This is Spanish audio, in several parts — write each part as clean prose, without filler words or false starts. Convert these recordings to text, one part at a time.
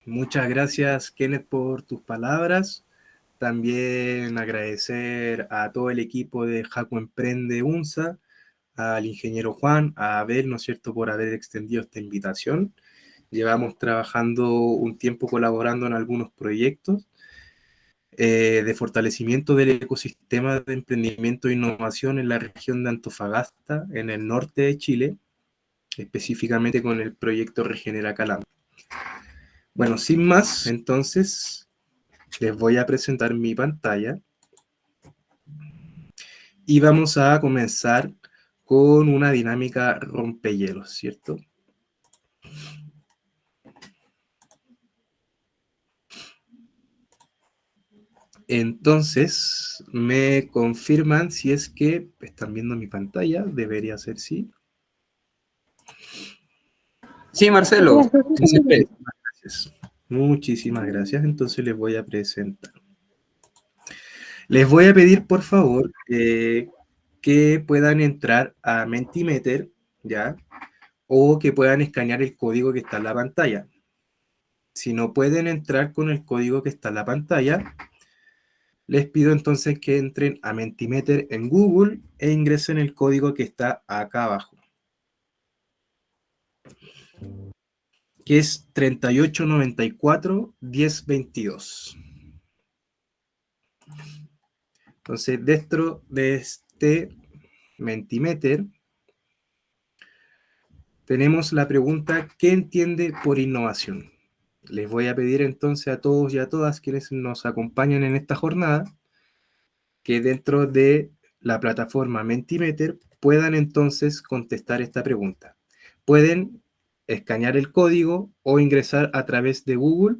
Muchas gracias, Kenneth, por tus palabras. También agradecer a todo el equipo de Jaco Emprende UNSA, al ingeniero Juan, a Abel, ¿no es cierto?, por haber extendido esta invitación. Llevamos trabajando un tiempo colaborando en algunos proyectos de fortalecimiento del ecosistema de emprendimiento e innovación en la región de Antofagasta, en el norte de Chile, específicamente con el proyecto Regenera Calama. Bueno, sin más, entonces les voy a presentar mi pantalla y vamos a comenzar con una dinámica rompehielos, ¿cierto? Entonces, me confirman si es que están viendo mi pantalla, debería ser sí. Sí, Marcelo. Muchísimas gracias. Muchísimas gracias. Entonces les voy a presentar. Les voy a pedir, por favor, que puedan entrar a Mentimeter, ¿ya? O que puedan escanear el código que está en la pantalla. Si no pueden entrar con el código que está en la pantalla, les pido entonces que entren a Mentimeter en Google e ingresen el código que está acá abajo, que es 3894-1022. Entonces, dentro de este Mentimeter, tenemos la pregunta, ¿qué entiende por innovación? Les voy a pedir entonces a todos y a todas quienes nos acompañan en esta jornada, que dentro de la plataforma Mentimeter puedan entonces contestar esta pregunta. Pueden escanear el código o ingresar a través de Google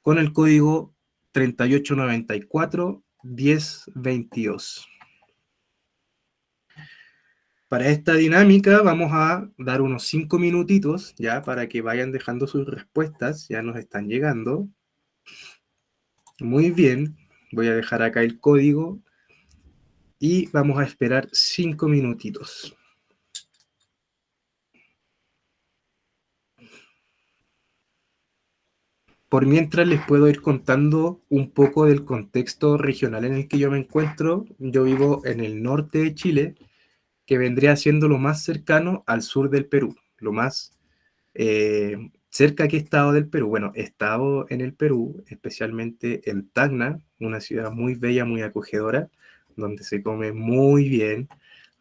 con el código 3894-1022. Para esta dinámica vamos a dar unos 5 minutitos ya para que vayan dejando sus respuestas, ya nos están llegando. Muy bien, voy a dejar acá el código y vamos a esperar 5 minutitos. Por mientras les puedo ir contando un poco del contexto regional en el que yo me encuentro. Yo vivo en el norte de Chile, que vendría siendo lo más cercano al sur del Perú, lo más cerca que he estado del Perú. Bueno, he estado en el Perú, especialmente en Tacna, una ciudad muy bella, muy acogedora, donde se come muy bien,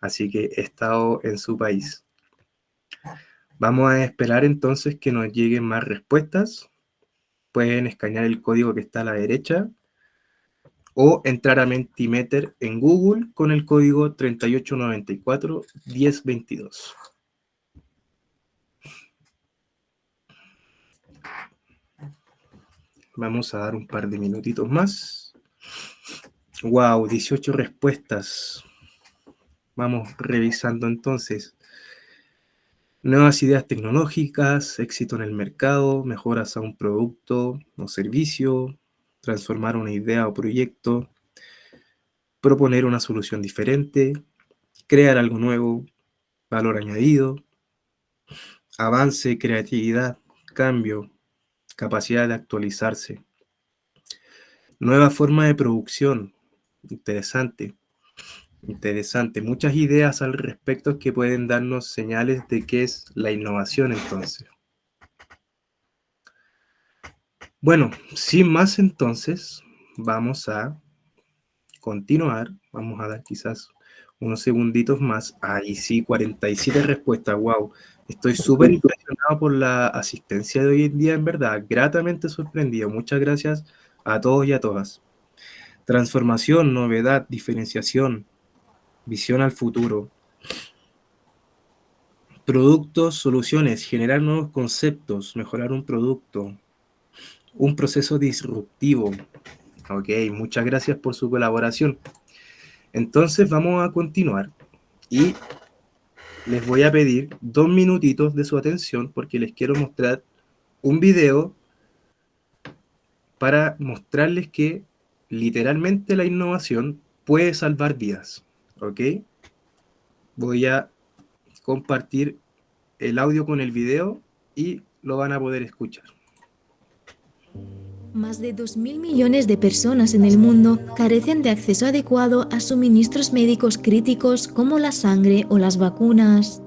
así que he estado en su país. Vamos a esperar entonces que nos lleguen más respuestas. Pueden escanear el código que está a la derecha o entrar a Mentimeter en Google con el código 3894-1022. Vamos a dar un par de minutitos más. Wow, 18 respuestas. Vamos revisando entonces. Nuevas ideas tecnológicas, éxito en el mercado, mejoras a un producto o servicio, transformar una idea o proyecto, proponer una solución diferente, crear algo nuevo, valor añadido, avance, creatividad, cambio, capacidad de actualizarse, nueva forma de producción, interesante, interesante, muchas ideas al respecto que pueden darnos señales de qué es la innovación entonces. Bueno, sin más entonces, vamos a continuar, vamos a dar quizás unos segunditos más. Ahí sí, 47 respuestas, wow. Estoy súper impresionado por la asistencia de hoy en día, en verdad, gratamente sorprendido. Muchas gracias a todos y a todas. Transformación, novedad, diferenciación, visión al futuro. Productos, soluciones, generar nuevos conceptos, mejorar un producto, un proceso disruptivo. Ok, muchas gracias por su colaboración. Entonces vamos a continuar y les voy a pedir 2 minutitos de su atención porque les quiero mostrar un video para mostrarles que literalmente la innovación puede salvar vidas. ¿Ok? Voy a compartir el audio con el video y lo van a poder escuchar. Más de 2.000 millones de personas en el mundo carecen de acceso adecuado a suministros médicos críticos como la sangre o las vacunas.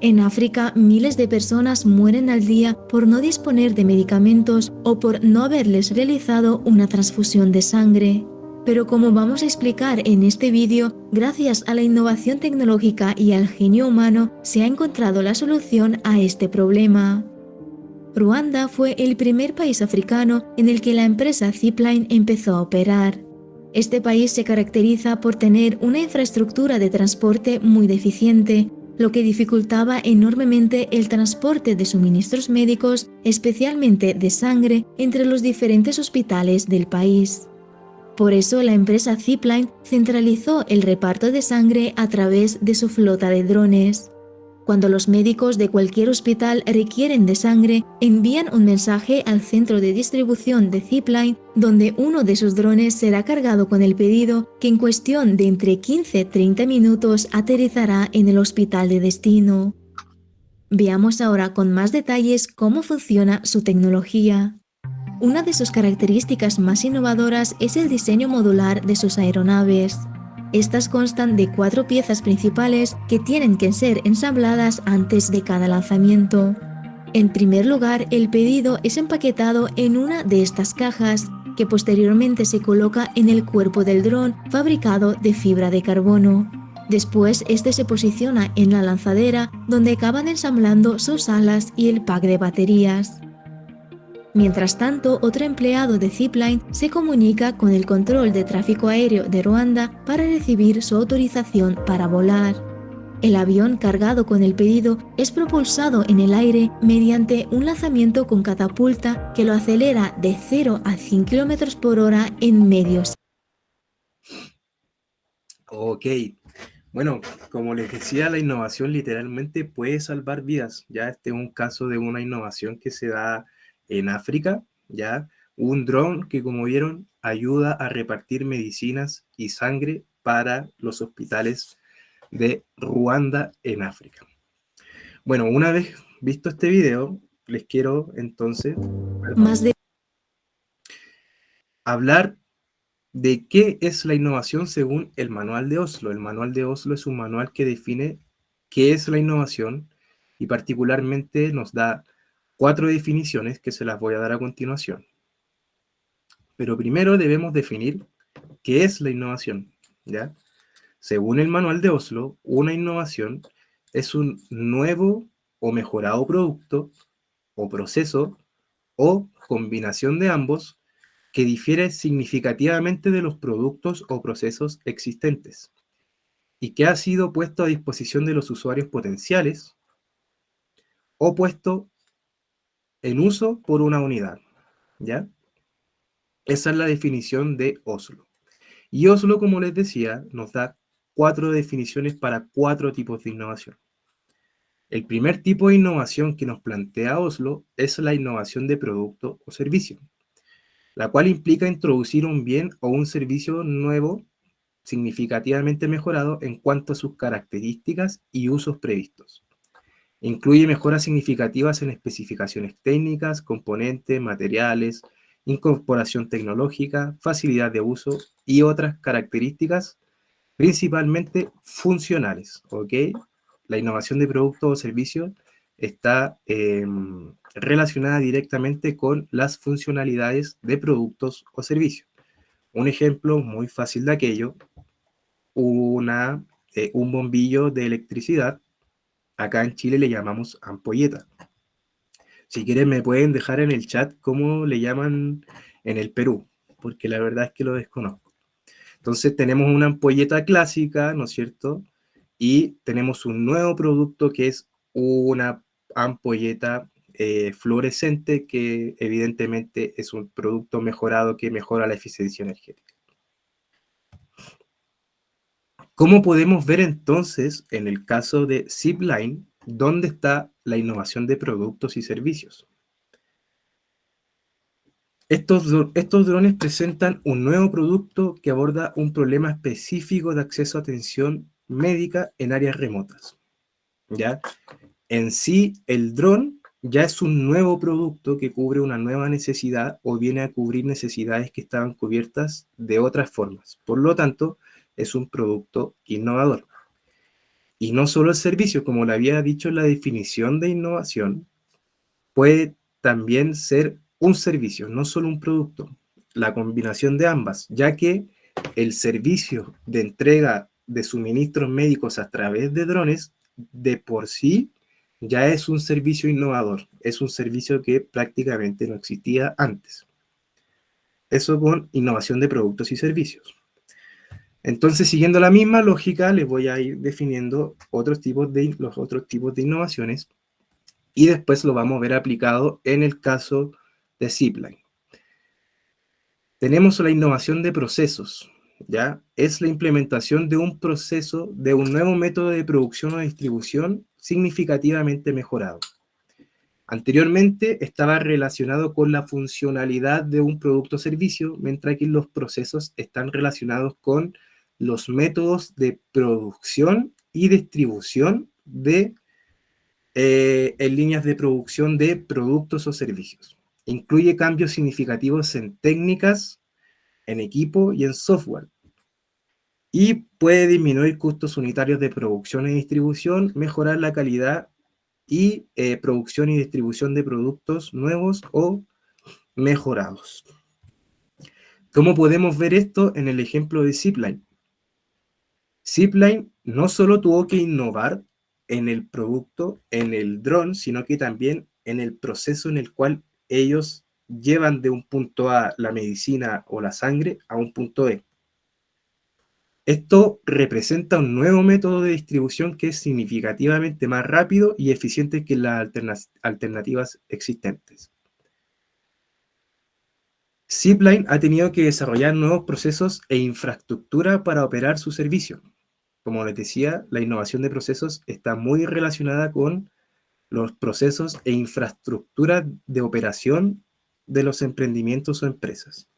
En África, miles de personas mueren al día por no disponer de medicamentos o por no haberles realizado una transfusión de sangre. Pero como vamos a explicar en este vídeo, gracias a la innovación tecnológica y al genio humano, se ha encontrado la solución a este problema. Ruanda fue el primer país africano en el que la empresa Zipline empezó a operar. Este país se caracteriza por tener una infraestructura de transporte muy deficiente, lo que dificultaba enormemente el transporte de suministros médicos, especialmente de sangre, entre los diferentes hospitales del país. Por eso la empresa Zipline centralizó el reparto de sangre a través de su flota de drones. Cuando los médicos de cualquier hospital requieren de sangre, envían un mensaje al centro de distribución de Zipline, donde uno de sus drones será cargado con el pedido, que en cuestión de entre 15 y 30 minutos aterrizará en el hospital de destino. Veamos ahora con más detalles cómo funciona su tecnología. Una de sus características más innovadoras es el diseño modular de sus aeronaves. Estas constan de 4 piezas principales que tienen que ser ensambladas antes de cada lanzamiento. En primer lugar, el pedido es empaquetado en una de estas cajas, que posteriormente se coloca en el cuerpo del dron fabricado de fibra de carbono. Después, este se posiciona en la lanzadera, donde acaban ensamblando sus alas y el pack de baterías. Mientras tanto, otro empleado de Zipline se comunica con el control de tráfico aéreo de Ruanda para recibir su autorización para volar. El avión cargado con el pedido es propulsado en el aire mediante un lanzamiento con catapulta que lo acelera de 0 a 100 km por hora en medios. Ok, bueno, como les decía, la innovación literalmente puede salvar vidas. Ya este es un caso de una innovación que se da en África, ya un dron que, como vieron, ayuda a repartir medicinas y sangre para los hospitales de Ruanda en África. Bueno, una vez visto este video, les quiero entonces hablar de qué es la innovación según el Manual de Oslo. El Manual de Oslo es un manual que define qué es la innovación y particularmente nos da 4 definiciones que se las voy a dar a continuación. Pero primero debemos definir qué es la innovación, ¿ya? Según el Manual de Oslo, una innovación es un nuevo o mejorado producto o proceso o combinación de ambos que difiere significativamente de los productos o procesos existentes y que ha sido puesto a disposición de los usuarios potenciales o puesto en uso por una unidad, ¿ya? Esa es la definición de Oslo. Y Oslo, como les decía, nos da 4 definiciones para 4 tipos de innovación. El primer tipo de innovación que nos plantea Oslo es la innovación de producto o servicio, la cual implica introducir un bien o un servicio nuevo significativamente mejorado en cuanto a sus características y usos previstos. Incluye mejoras significativas en especificaciones técnicas, componentes, materiales, incorporación tecnológica, facilidad de uso y otras características principalmente funcionales, ¿ok? La innovación de productos o servicios está relacionada directamente con las funcionalidades de productos o servicios. Un ejemplo muy fácil de aquello, un bombillo de electricidad, acá en Chile le llamamos ampolleta. Si quieren me pueden dejar en el chat cómo le llaman en el Perú, porque la verdad es que lo desconozco. Entonces tenemos una ampolleta clásica, ¿no es cierto? Y tenemos un nuevo producto que es una ampolleta fluorescente que evidentemente es un producto mejorado que mejora la eficiencia energética. ¿Cómo podemos ver entonces en el caso de Zipline dónde está la innovación de productos y servicios? Estos drones presentan un nuevo producto que aborda un problema específico de acceso a atención médica en áreas remotas, ¿ya? En sí, el dron ya es un nuevo producto que cubre una nueva necesidad o viene a cubrir necesidades que estaban cubiertas de otras formas. Por lo tanto, es un producto innovador. Y no solo el servicio, como le había dicho en la definición de innovación, puede también ser un servicio, no solo un producto. La combinación de ambas, ya que el servicio de entrega de suministros médicos a través de drones, de por sí, ya es un servicio innovador. Es un servicio que prácticamente no existía antes. Eso con innovación de productos y servicios. Entonces, siguiendo la misma lógica, les voy a ir definiendo los otros tipos de innovaciones y después lo vamos a ver aplicado en el caso de Zipline. Tenemos la innovación de procesos, ¿ya? Es la implementación de un proceso, de un nuevo método de producción o distribución significativamente mejorado. Anteriormente estaba relacionado con la funcionalidad de un producto o servicio, mientras que los procesos están relacionados con los métodos de producción y distribución en líneas de producción de productos o servicios. Incluye cambios significativos en técnicas, en equipo y en software. Y puede disminuir costos unitarios de producción y distribución, mejorar la calidad y producción y distribución de productos nuevos o mejorados. ¿Cómo podemos ver esto en el ejemplo de Zipline? Zipline no solo tuvo que innovar en el producto, en el dron, sino que también en el proceso en el cual ellos llevan de un punto A la medicina o la sangre a un punto B. Esto representa un nuevo método de distribución que es significativamente más rápido y eficiente que las alternativas existentes. Zipline ha tenido que desarrollar nuevos procesos e infraestructura para operar su servicio. Como les decía, la innovación de procesos está muy relacionada con los procesos e infraestructura de operación de los emprendimientos o empresas.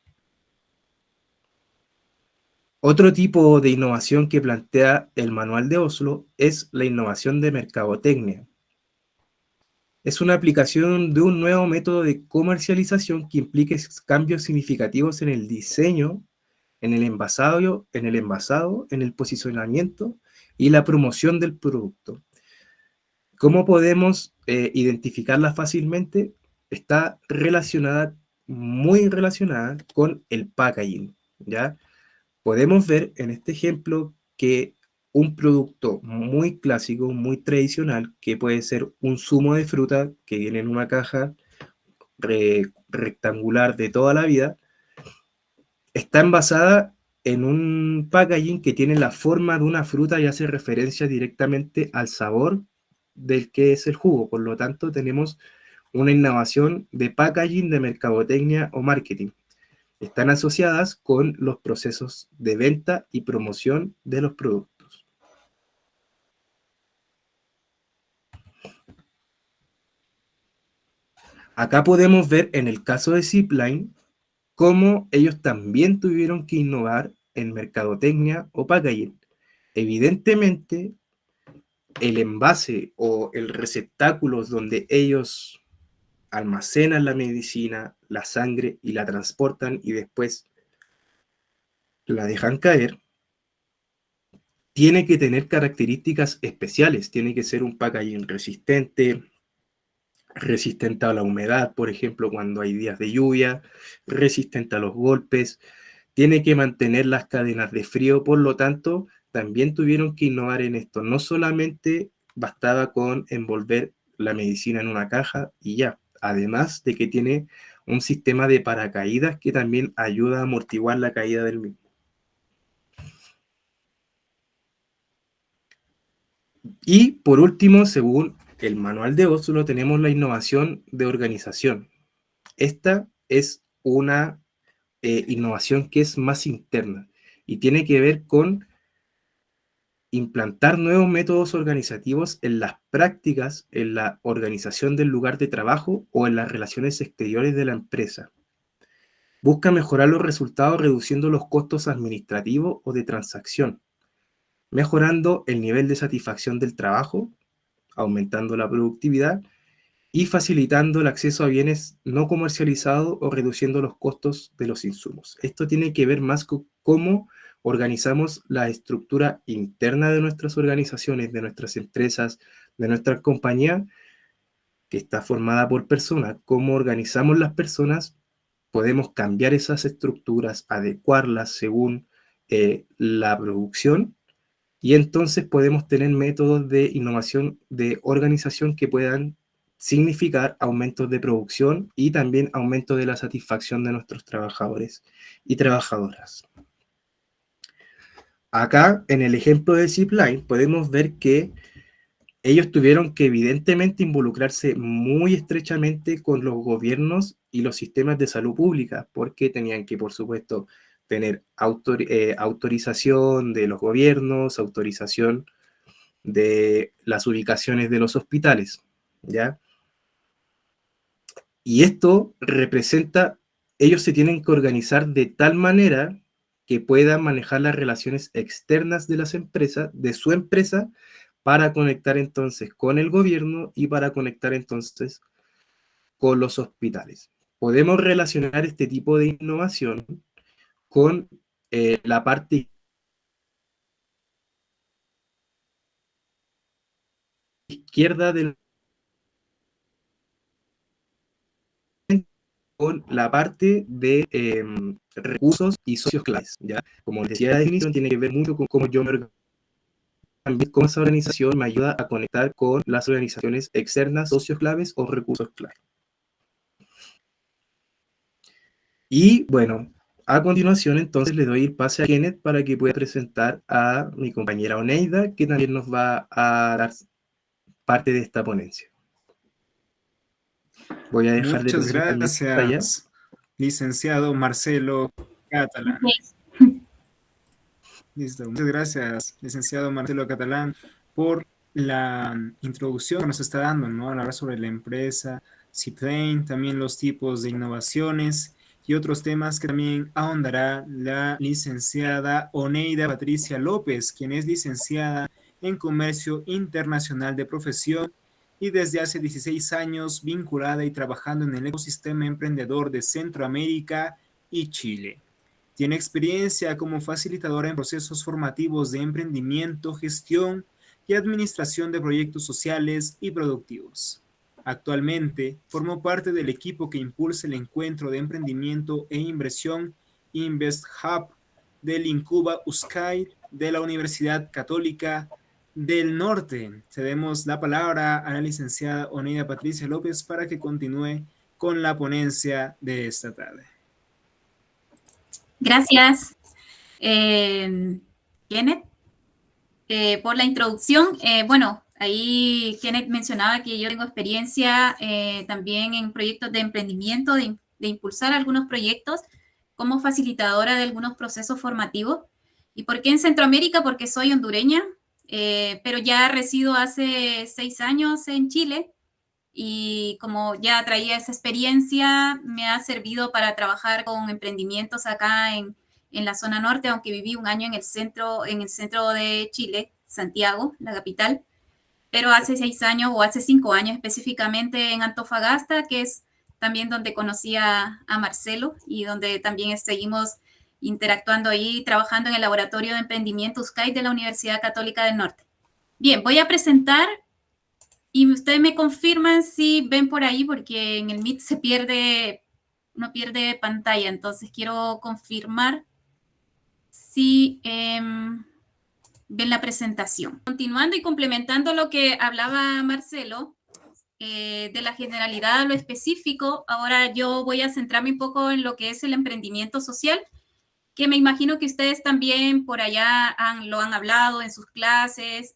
Otro tipo de innovación que plantea el Manual de Oslo es la innovación de mercadotecnia. Es una aplicación de un nuevo método de comercialización que implique cambios significativos en el diseño, en el envasado, en el posicionamiento y la promoción del producto. ¿Cómo podemos identificarla fácilmente? Está muy relacionada con el packaging, ¿ya? Podemos ver en este ejemplo que un producto muy clásico, muy tradicional, que puede ser un zumo de fruta que viene en una caja rectangular de toda la vida, está envasada en un packaging que tiene la forma de una fruta y hace referencia directamente al sabor del que es el jugo. Por lo tanto, tenemos una innovación de packaging, de mercadotecnia o marketing. Están asociadas con los procesos de venta y promoción de los productos. Acá podemos ver en el caso de Zipline cómo ellos también tuvieron que innovar en mercadotecnia o packaging. Evidentemente, el envase o el receptáculo donde ellos almacenan la medicina, la sangre y la transportan y después la dejan caer, tiene que tener características especiales, tiene que ser un packaging resistente a la humedad, por ejemplo, cuando hay días de lluvia, resistente a los golpes, tiene que mantener las cadenas de frío, por lo tanto, también tuvieron que innovar en esto. No solamente bastaba con envolver la medicina en una caja y ya, además de que tiene un sistema de paracaídas que también ayuda a amortiguar la caída del mismo. Y por último, según el Manual de Oslo, tenemos la innovación de organización. Esta es una innovación que es más interna y tiene que ver con implantar nuevos métodos organizativos en las prácticas, en la organización del lugar de trabajo o en las relaciones exteriores de la empresa. Busca mejorar los resultados reduciendo los costos administrativos o de transacción, mejorando el nivel de satisfacción del trabajo, aumentando la productividad y facilitando el acceso a bienes no comercializados o reduciendo los costos de los insumos. Esto tiene que ver más con cómo organizamos la estructura interna de nuestras organizaciones, de nuestras empresas, de nuestras compañías, que está formada por personas. Cómo organizamos las personas, podemos cambiar esas estructuras, adecuarlas según la producción, y entonces podemos tener métodos de innovación, de organización que puedan significar aumentos de producción y también aumento de la satisfacción de nuestros trabajadores y trabajadoras. Acá, en el ejemplo de Zipline, podemos ver que ellos tuvieron que evidentemente involucrarse muy estrechamente con los gobiernos y los sistemas de salud pública, porque tenían que, por supuesto, tener autorización de los gobiernos, autorización de las ubicaciones de los hospitales, ¿ya? Y esto representa, ellos se tienen que organizar de tal manera que puedan manejar las relaciones externas de las empresas, de su empresa, para conectar entonces con el gobierno y para conectar entonces con los hospitales. Podemos relacionar este tipo de innovación con la parte izquierda del, con la parte de recursos y socios claves, ¿ya? Como les decía, la definición tiene que ver mucho con cómo yo me organizo, también cómo esa organización me ayuda a conectar con las organizaciones externas, socios claves o recursos claves. Y bueno, a continuación entonces le doy el pase a Kenneth para que pueda presentar a mi compañera Oneida, que también nos va a dar parte de esta ponencia. Voy a dejar de Muchas presentar mi pantalla. gracias, licenciado Marcelo Catalán. Listo. Muchas gracias, licenciado Marcelo Catalán, por la introducción que nos está dando, ¿no? Hablar sobre la empresa, Zipline, también los tipos de innovaciones y otros temas que también ahondará la licenciada Oneida Patricia López, quien es licenciada en Comercio Internacional de Profesión y desde hace 16 años vinculada y trabajando en el ecosistema emprendedor de Centroamérica y Chile. Tiene experiencia como facilitadora en procesos formativos de emprendimiento, gestión y administración de proyectos sociales y productivos. Actualmente, formó parte del equipo que impulsa el encuentro de emprendimiento e inversión Invest Hub del Incuba USCAI de la Universidad Católica del Norte. Cedemos la palabra a la licenciada Oneida Patricia López para que continúe con la ponencia de esta tarde. Gracias, Kenneth, por la introducción. Bueno, ahí Kenneth mencionaba que yo tengo experiencia también en proyectos de emprendimiento, de impulsar algunos proyectos como facilitadora de algunos procesos formativos. ¿Y por qué en Centroamérica? Porque soy hondureña, pero ya resido hace 6 años en Chile. Y como ya traía esa experiencia, me ha servido para trabajar con emprendimientos acá en la zona norte, aunque viví un año en el centro de Chile, Santiago, la capital, pero hace 6 años o hace 5 años específicamente en Antofagasta, que es también donde conocí a Marcelo y donde también seguimos interactuando ahí, trabajando en el laboratorio de emprendimiento USCAI de la Universidad Católica del Norte. Bien, voy a presentar. Y ustedes me confirman si ven por ahí, porque en el Meet uno pierde pantalla, entonces quiero confirmar si ven la presentación. Continuando y complementando lo que hablaba Marcelo, de la generalidad a lo específico, ahora yo voy a centrarme un poco en lo que es el emprendimiento social, que me imagino que ustedes también por allá lo han hablado en sus clases,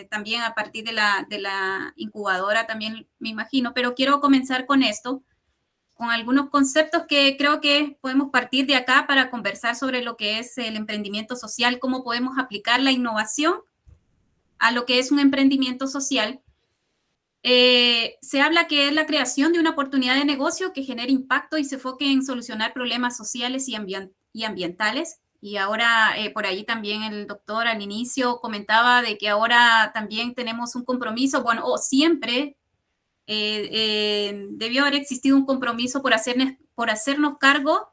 también a partir de la incubadora también me imagino, pero quiero comenzar con esto, con algunos conceptos que creo que podemos partir de acá para conversar sobre lo que es el emprendimiento social, cómo podemos aplicar la innovación a lo que es un emprendimiento social. Se habla que es la creación de una oportunidad de negocio que genere impacto y se enfoque en solucionar problemas sociales y ambientales. Y ahora por ahí también el doctor al inicio comentaba de que ahora también tenemos un compromiso, bueno, o siempre debió haber existido un compromiso por hacernos cargo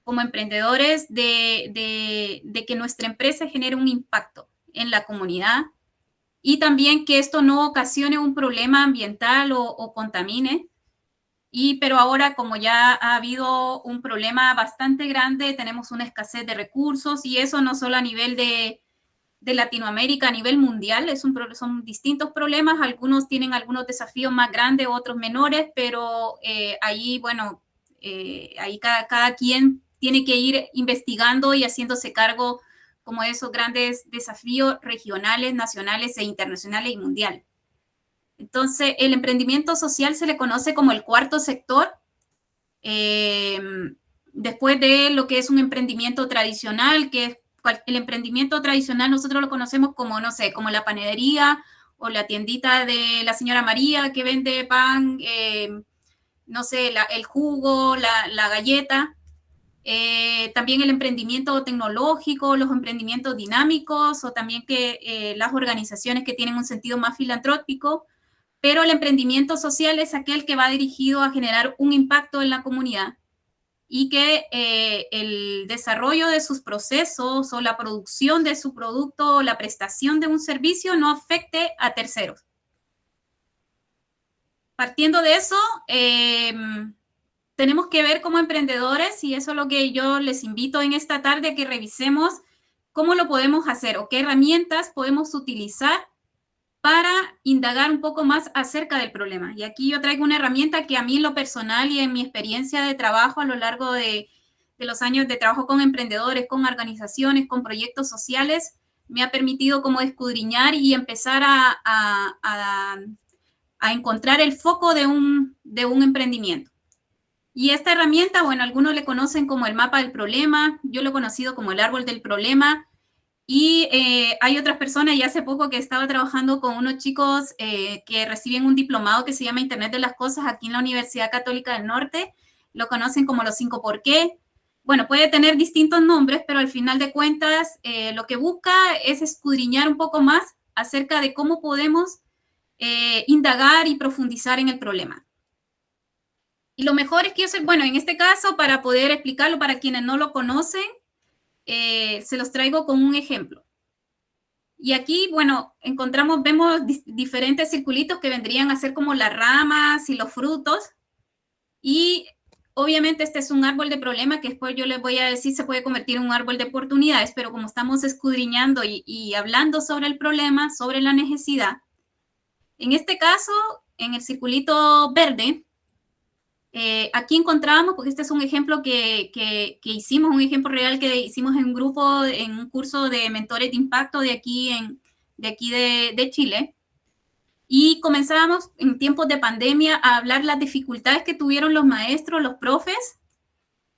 como emprendedores de que nuestra empresa genere un impacto en la comunidad y también que esto no ocasione un problema ambiental o contamine. Pero ahora, como ya ha habido un problema bastante grande, tenemos una escasez de recursos y eso no solo a nivel de Latinoamérica, a nivel mundial, son distintos problemas. Algunos tienen algunos desafíos más grandes, otros menores, pero ahí, bueno, ahí cada quien tiene que ir investigando y haciéndose cargo como de esos grandes desafíos regionales, nacionales e internacionales y mundiales. Entonces, el emprendimiento social se le conoce como el cuarto sector, después de lo que es un emprendimiento tradicional, que es el emprendimiento tradicional nosotros lo conocemos como, no sé, como la panadería o la tiendita de la señora María que vende pan, no sé, el jugo, la galleta. También el emprendimiento tecnológico, los emprendimientos dinámicos o también que las organizaciones que tienen un sentido más filantrópico. Pero el emprendimiento social es aquel que va dirigido a generar un impacto en la comunidad y que el desarrollo de sus procesos o la producción de su producto o la prestación de un servicio no afecte a terceros. Partiendo de eso, tenemos que ver como emprendedores, y eso es lo que yo les invito en esta tarde, a que revisemos cómo lo podemos hacer o qué herramientas podemos utilizar para indagar un poco más acerca del problema. Y aquí yo traigo una herramienta que a mí en lo personal y en mi experiencia de trabajo a lo largo de los años de trabajo con emprendedores, con organizaciones, con proyectos sociales, me ha permitido como escudriñar y empezar a encontrar el foco de un emprendimiento. Y esta herramienta, bueno, algunos le conocen como el mapa del problema, yo lo he conocido como el árbol del problema. Y hay otras personas, y hace poco que estaba trabajando con unos chicos que reciben un diplomado que se llama Internet de las Cosas aquí en la Universidad Católica del Norte, lo conocen como los 5 por qué. Bueno, puede tener distintos nombres, pero al final de cuentas lo que busca es escudriñar un poco más acerca de cómo podemos indagar y profundizar en el problema. Y lo mejor es que bueno, en este caso, para poder explicarlo para quienes no lo conocen, se los traigo con un ejemplo. Y aquí, bueno, vemos diferentes circulitos que vendrían a ser como las ramas y los frutos. Y obviamente este es un árbol de problema que después yo les voy a decir se puede convertir en un árbol de oportunidades, pero como estamos escudriñando y hablando sobre el problema, sobre la necesidad, en este caso, en el circulito verde, aquí encontramos, porque este es un ejemplo que hicimos, un ejemplo real que hicimos en un grupo, en un curso de mentores de impacto de aquí de Chile, y comenzábamos en tiempos de pandemia a hablar las dificultades que tuvieron los maestros, los profes,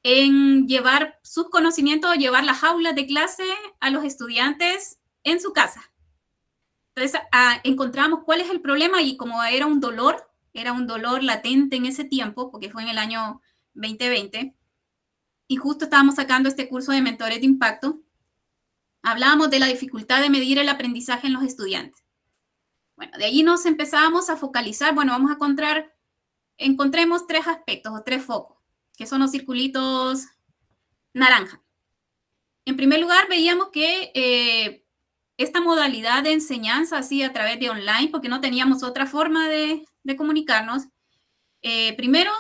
en llevar sus conocimientos, llevar las aulas de clase a los estudiantes en su casa. Entonces, encontramos cuál es el problema y como era un dolor latente en ese tiempo, porque fue en el año 2020, y justo estábamos sacando este curso de mentores de impacto, hablábamos de la dificultad de medir el aprendizaje en los estudiantes. Bueno, de ahí nos empezábamos a focalizar, bueno, vamos a encontremos 3 aspectos o 3 focos, que son los circulitos naranja. En primer lugar, veíamos que esta modalidad de enseñanza así a través de online, porque no teníamos otra forma de comunicarnos, primero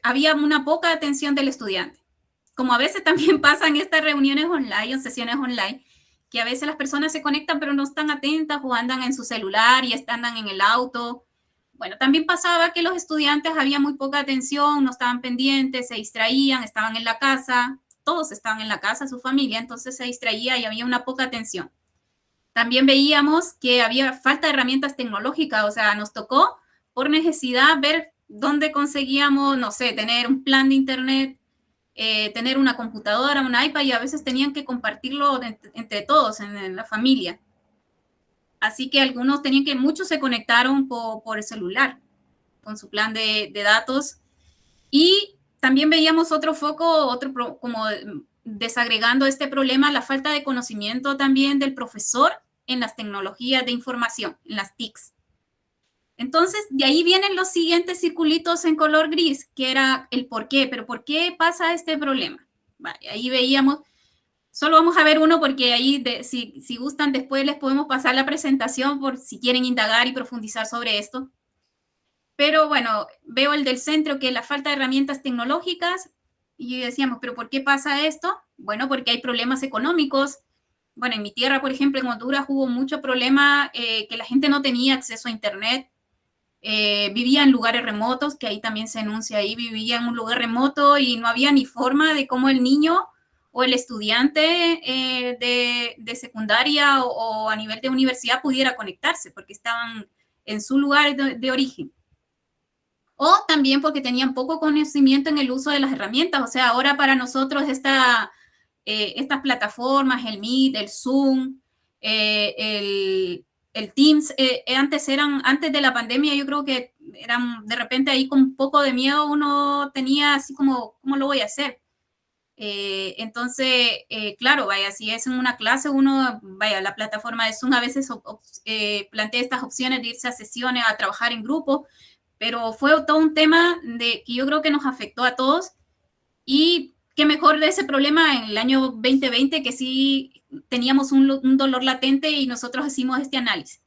había una poca atención del estudiante. Como a veces también pasan estas reuniones online o sesiones online, que a veces las personas se conectan pero no están atentas o andan en su celular y andan en el auto. Bueno, también pasaba que los estudiantes había muy poca atención, no estaban pendientes, se distraían, estaban en la casa, todos estaban en la casa, su familia, entonces se distraía y había una poca atención. También veíamos que había falta de herramientas tecnológicas, o sea, nos tocó por necesidad ver dónde conseguíamos, no sé, tener un plan de internet, tener una computadora, un iPad, y a veces tenían que compartirlo entre todos en la familia. Así que muchos se conectaron por el celular con su plan de datos. Y también veíamos otro foco, como desagregando este problema, la falta de conocimiento también del profesor en las tecnologías de información, en las TICs. Entonces, de ahí vienen los siguientes circulitos en color gris, que era el por qué, pero ¿por qué pasa este problema? Vale, ahí veíamos, solo vamos a ver uno porque ahí, si gustan, después les podemos pasar la presentación por si quieren indagar y profundizar sobre esto. Pero bueno, veo el del centro, que es la falta de herramientas tecnológicas, y decíamos, ¿pero por qué pasa esto? Bueno, porque hay problemas económicos. Bueno, en mi tierra, por ejemplo, en Honduras hubo mucho problema que la gente no tenía acceso a Internet. Vivía en lugares remotos, que ahí también se enuncia ahí, vivía en un lugar remoto y no había ni forma de cómo el niño o el estudiante de secundaria o a nivel de universidad pudiera conectarse, porque estaban en su lugar de origen. O también porque tenían poco conocimiento en el uso de las herramientas. O sea, ahora para nosotros estas plataformas, el Meet, el Zoom, el Teams, antes de la pandemia, yo creo que eran de repente ahí con un poco de miedo uno tenía así como, ¿cómo lo voy a hacer? Entonces, claro, vaya, si es en una clase, la plataforma de Zoom a veces plantea estas opciones de irse a sesiones, a trabajar en grupo, pero fue todo un tema que yo creo que nos afectó a todos, y qué mejor de ese problema en el año 2020, que sí teníamos un dolor latente y nosotros hicimos este análisis.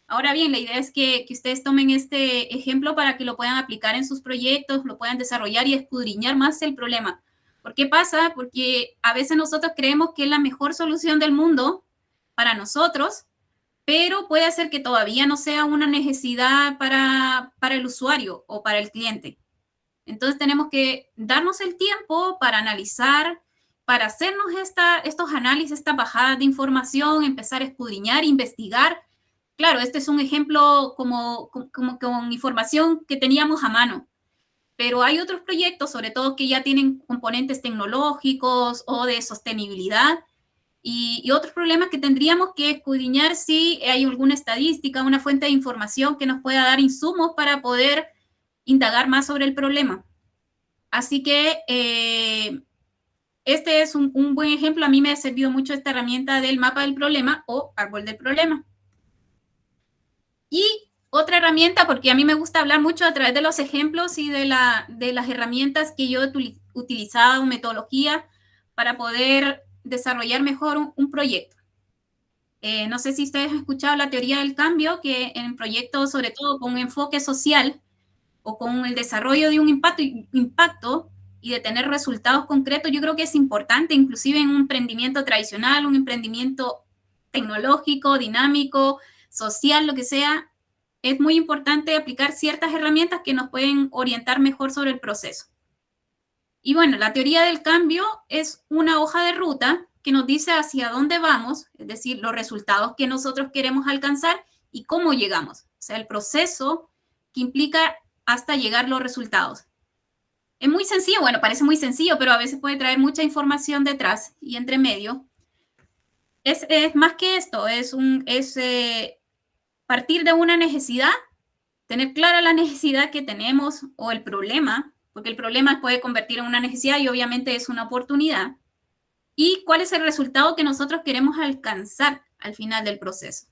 Ahora bien, la idea es que ustedes tomen este ejemplo para que lo puedan aplicar en sus proyectos, lo puedan desarrollar y escudriñar más el problema. ¿Por qué pasa? Porque a veces nosotros creemos que es la mejor solución del mundo para nosotros, pero puede ser que todavía no sea una necesidad para el usuario o para el cliente. Entonces tenemos que darnos el tiempo para analizar, para hacernos estos análisis, esta bajada de información, empezar a escudriñar, investigar. Claro, este es un ejemplo como con información que teníamos a mano, pero hay otros proyectos, sobre todo que ya tienen componentes tecnológicos o de sostenibilidad, y otros problemas que tendríamos que escudriñar si hay alguna estadística, una fuente de información que nos pueda dar insumos para poder indagar más sobre el problema. Así que este es un buen ejemplo. A mí me ha servido mucho esta herramienta del mapa del problema o árbol del problema. Y otra herramienta, porque a mí me gusta hablar mucho a través de los ejemplos y de las herramientas que yo he utilizado, metodología, para poder desarrollar mejor un proyecto. No sé si ustedes han escuchado la teoría del cambio, que en proyectos, sobre todo con un enfoque social o con el desarrollo de un impacto y de tener resultados concretos, yo creo que es importante, inclusive en un emprendimiento tradicional, un emprendimiento tecnológico, dinámico, social, lo que sea, es muy importante aplicar ciertas herramientas que nos pueden orientar mejor sobre el proceso. Y bueno, la teoría del cambio es una hoja de ruta que nos dice hacia dónde vamos, es decir, los resultados que nosotros queremos alcanzar y cómo llegamos. O sea, el proceso que implica hasta llegar los resultados. Es muy sencillo, bueno, parece muy sencillo, pero a veces puede traer mucha información detrás y entre medio. Es más que esto, es partir de una necesidad, tener clara la necesidad que tenemos o el problema, porque el problema puede convertir en una necesidad y obviamente es una oportunidad, y cuál es el resultado que nosotros queremos alcanzar al final del proceso.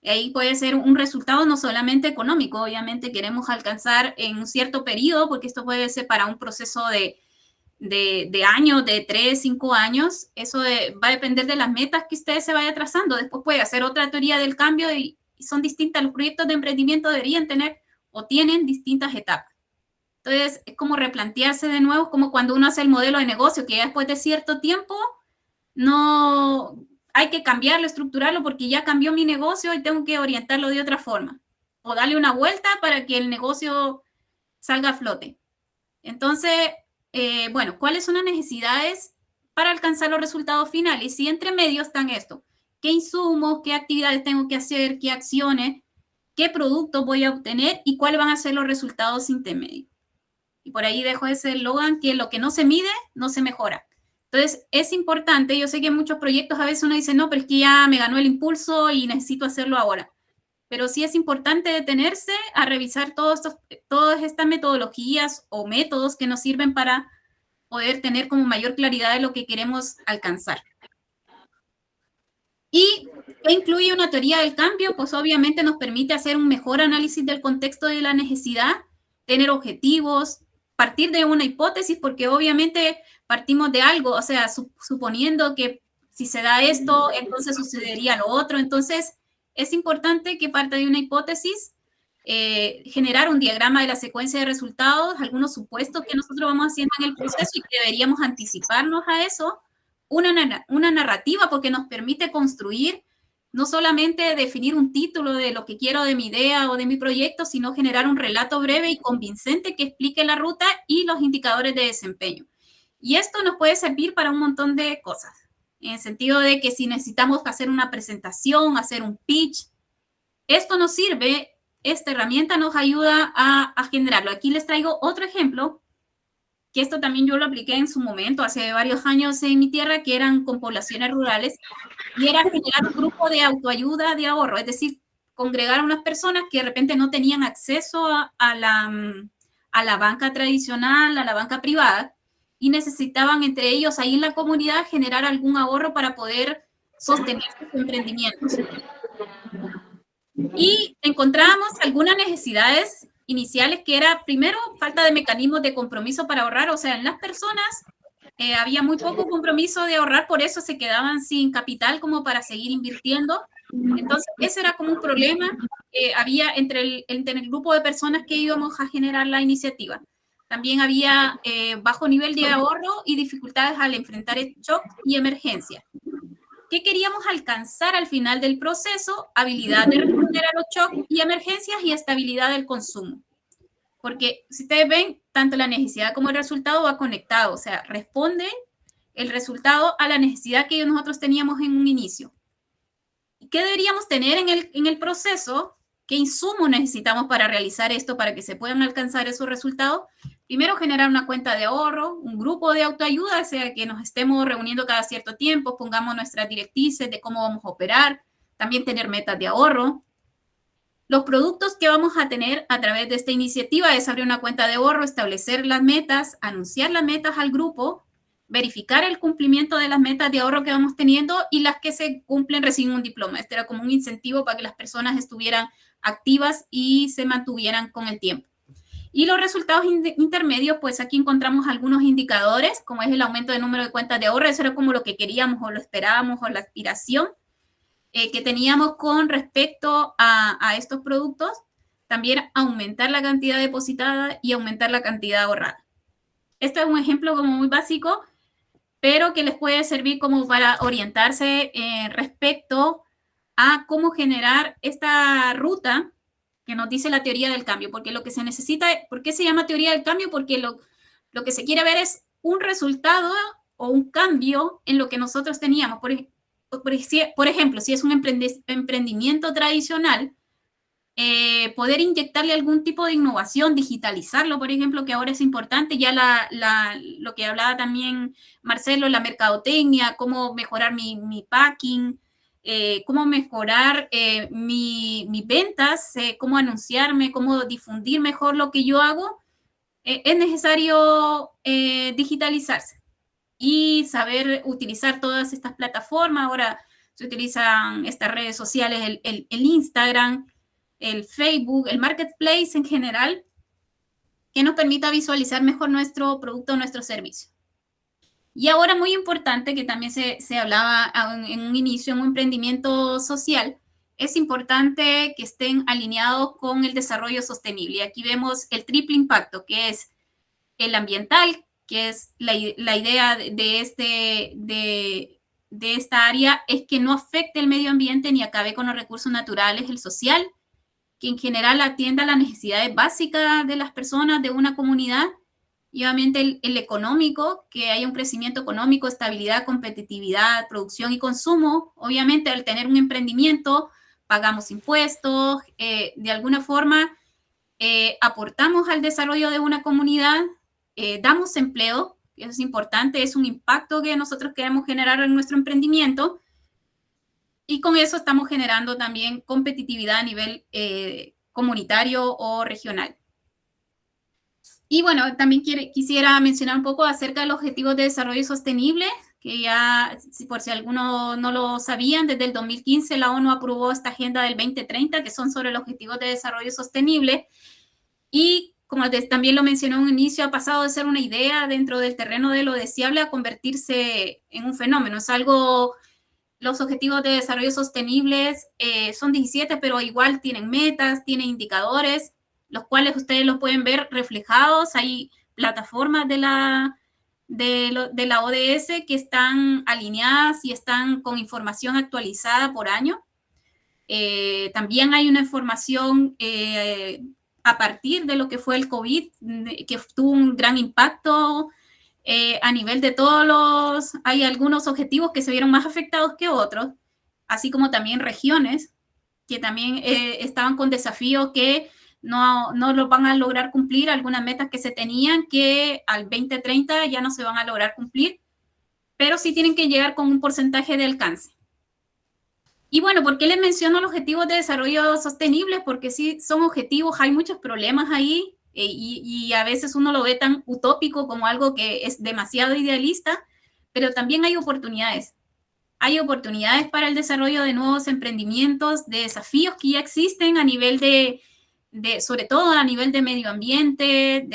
Y ahí puede ser un resultado no solamente económico, obviamente queremos alcanzar en un cierto periodo, porque esto puede ser para un proceso de años, de 3, 5 años, eso va a depender de las metas que ustedes se vayan trazando. Después puede hacer otra teoría del cambio y son distintas. Los proyectos de emprendimiento deberían tener o tienen distintas etapas. Entonces, es como replantearse de nuevo, como cuando uno hace el modelo de negocio, que ya después de cierto tiempo no hay que cambiarlo, estructurarlo, porque ya cambió mi negocio y tengo que orientarlo de otra forma. O darle una vuelta para que el negocio salga a flote. Entonces, bueno, ¿cuáles son las necesidades para alcanzar los resultados finales? Y entre medio están esto. ¿Qué insumos, qué actividades tengo que hacer, qué acciones, qué productos voy a obtener y cuáles van a ser los resultados intermedios? Y por ahí dejo ese eslogan, que lo que no se mide, no se mejora. Entonces, es importante. Yo sé que en muchos proyectos a veces uno dice, no, pero es que ya me ganó el impulso y necesito hacerlo ahora. Pero sí es importante detenerse a revisar todas estas metodologías o métodos que nos sirven para poder tener como mayor claridad de lo que queremos alcanzar. Y ¿qué incluye una teoría del cambio? Pues obviamente nos permite hacer un mejor análisis del contexto de la necesidad, tener objetivos, partir de una hipótesis, porque obviamente partimos de algo, o sea, suponiendo que si se da esto, entonces sucedería lo otro. Entonces, es importante que parta de una hipótesis, generar un diagrama de la secuencia de resultados, algunos supuestos que nosotros vamos haciendo en el proceso y que deberíamos anticiparnos a eso, una narrativa, porque nos permite construir, no solamente definir un título de lo que quiero de mi idea o de mi proyecto, sino generar un relato breve y convincente que explique la ruta y los indicadores de desempeño. Y esto nos puede servir para un montón de cosas, en el sentido de que si necesitamos hacer una presentación, hacer un pitch, esto nos sirve, esta herramienta nos ayuda a generarlo. Aquí les traigo otro ejemplo, que esto también yo lo apliqué en su momento, hace varios años en mi tierra, que eran con poblaciones rurales, y era generar un grupo de autoayuda de ahorro, es decir, congregar a unas personas que de repente no tenían acceso a la banca tradicional, a la banca privada, y necesitaban entre ellos ahí en la comunidad generar algún ahorro para poder sostener sus emprendimientos. Y encontramos algunas necesidades iniciales que era, primero, falta de mecanismos de compromiso para ahorrar, o sea, en las personas había muy poco compromiso de ahorrar, por eso se quedaban sin capital como para seguir invirtiendo. Entonces, ese era como un problema que había entre el grupo de personas que íbamos a generar la iniciativa. También había bajo nivel de ahorro y dificultades al enfrentar el shock y emergencia. ¿Qué queríamos alcanzar al final del proceso? Habilidad de responder a los shocks y emergencias y estabilidad del consumo. Porque si ustedes ven, tanto la necesidad como el resultado va conectado, o sea, responde el resultado a la necesidad que nosotros teníamos en un inicio. ¿Qué deberíamos tener en el proceso? ¿Qué insumos necesitamos para realizar esto, para que se puedan alcanzar esos resultados? Primero, generar una cuenta de ahorro, un grupo de autoayuda, o sea, que nos estemos reuniendo cada cierto tiempo, pongamos nuestras directrices de cómo vamos a operar, también tener metas de ahorro. Los productos que vamos a tener a través de esta iniciativa es abrir una cuenta de ahorro, establecer las metas, anunciar las metas al grupo, verificar el cumplimiento de las metas de ahorro que vamos teniendo y las que se cumplen reciben un diploma. Este era como un incentivo para que las personas estuvieran activas y se mantuvieran con el tiempo. Y los resultados intermedios, pues aquí encontramos algunos indicadores, como es el aumento del número de cuentas de ahorro. Eso era como lo que queríamos o lo esperábamos o la aspiración que teníamos con respecto a estos productos. También aumentar la cantidad depositada y aumentar la cantidad ahorrada. Este es un ejemplo como muy básico, pero que les puede servir como para orientarse respecto a cómo generar esta ruta que nos dice la teoría del cambio, porque lo que se necesita, ¿por qué se llama teoría del cambio? Porque lo que se quiere ver es un resultado o un cambio en lo que nosotros teníamos. Por ejemplo, si es un emprendimiento tradicional, poder inyectarle algún tipo de innovación, digitalizarlo, por ejemplo, que ahora es importante, ya lo que hablaba también Marcelo, la mercadotecnia, cómo mejorar mi packing, cómo mejorar mis ventas, cómo anunciarme, cómo difundir mejor lo que yo hago, es necesario digitalizarse y saber utilizar todas estas plataformas. Ahora se utilizan estas redes sociales, el Instagram, el Facebook, el Marketplace en general, que nos permita visualizar mejor nuestro producto o nuestro servicio. Y ahora, muy importante, que también se hablaba en un inicio, en un emprendimiento social, es importante que estén alineados con el desarrollo sostenible. Y aquí vemos el triple impacto, que es el ambiental, que es la idea de esta área, es que no afecte el medio ambiente ni acabe con los recursos naturales, el social, que en general atienda las necesidades básicas de las personas de una comunidad, y obviamente el económico, que haya un crecimiento económico, estabilidad, competitividad, producción y consumo. Obviamente al tener un emprendimiento pagamos impuestos, de alguna forma aportamos al desarrollo de una comunidad, damos empleo, eso es importante, es un impacto que nosotros queremos generar en nuestro emprendimiento, y con eso estamos generando también competitividad a nivel comunitario o regional. Y bueno, también quisiera mencionar un poco acerca de los objetivos de desarrollo sostenible, que ya, por si algunos no lo sabían, desde el 2015 la ONU aprobó esta Agenda del 2030, que son sobre los Objetivos de Desarrollo Sostenible, y como también lo mencioné en un inicio, ha pasado de ser una idea dentro del terreno de lo deseable a convertirse en un fenómeno. Es algo, los Objetivos de Desarrollo Sostenibles son 17, pero igual tienen metas, tienen indicadores, los cuales ustedes los pueden ver reflejados. Hay plataformas de la ODS que están alineadas y están con información actualizada por año. También hay una información a partir de lo que fue el COVID, que tuvo un gran impacto a nivel de hay algunos objetivos que se vieron más afectados que otros, así como también regiones que también estaban con desafíos que no lo van a lograr cumplir, algunas metas que se tenían que al 2030 ya no se van a lograr cumplir, pero sí tienen que llegar con un porcentaje de alcance. Y bueno, ¿por qué les menciono los objetivos de desarrollo sostenible? Porque sí, son objetivos, hay muchos problemas ahí y a veces uno lo ve tan utópico como algo que es demasiado idealista, pero también hay oportunidades. Hay oportunidades para el desarrollo de nuevos emprendimientos, de desafíos que ya existen a nivel sobre todo a nivel de medio ambiente,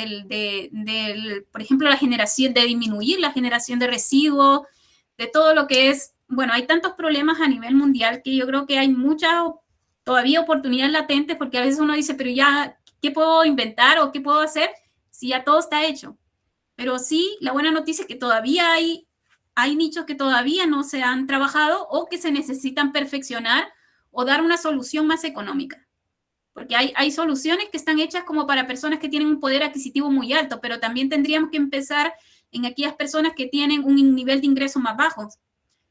por ejemplo, de disminuir la generación de residuos, de todo lo que es, bueno, hay tantos problemas a nivel mundial que yo creo que hay todavía oportunidades latentes, porque a veces uno dice, pero ya, ¿qué puedo inventar o qué puedo hacer si ya todo está hecho? Pero sí, la buena noticia es que todavía hay nichos que todavía no se han trabajado o que se necesitan perfeccionar o dar una solución más económica. Porque hay soluciones que están hechas como para personas que tienen un poder adquisitivo muy alto, pero también tendríamos que empezar en aquellas personas que tienen un nivel de ingreso más bajo.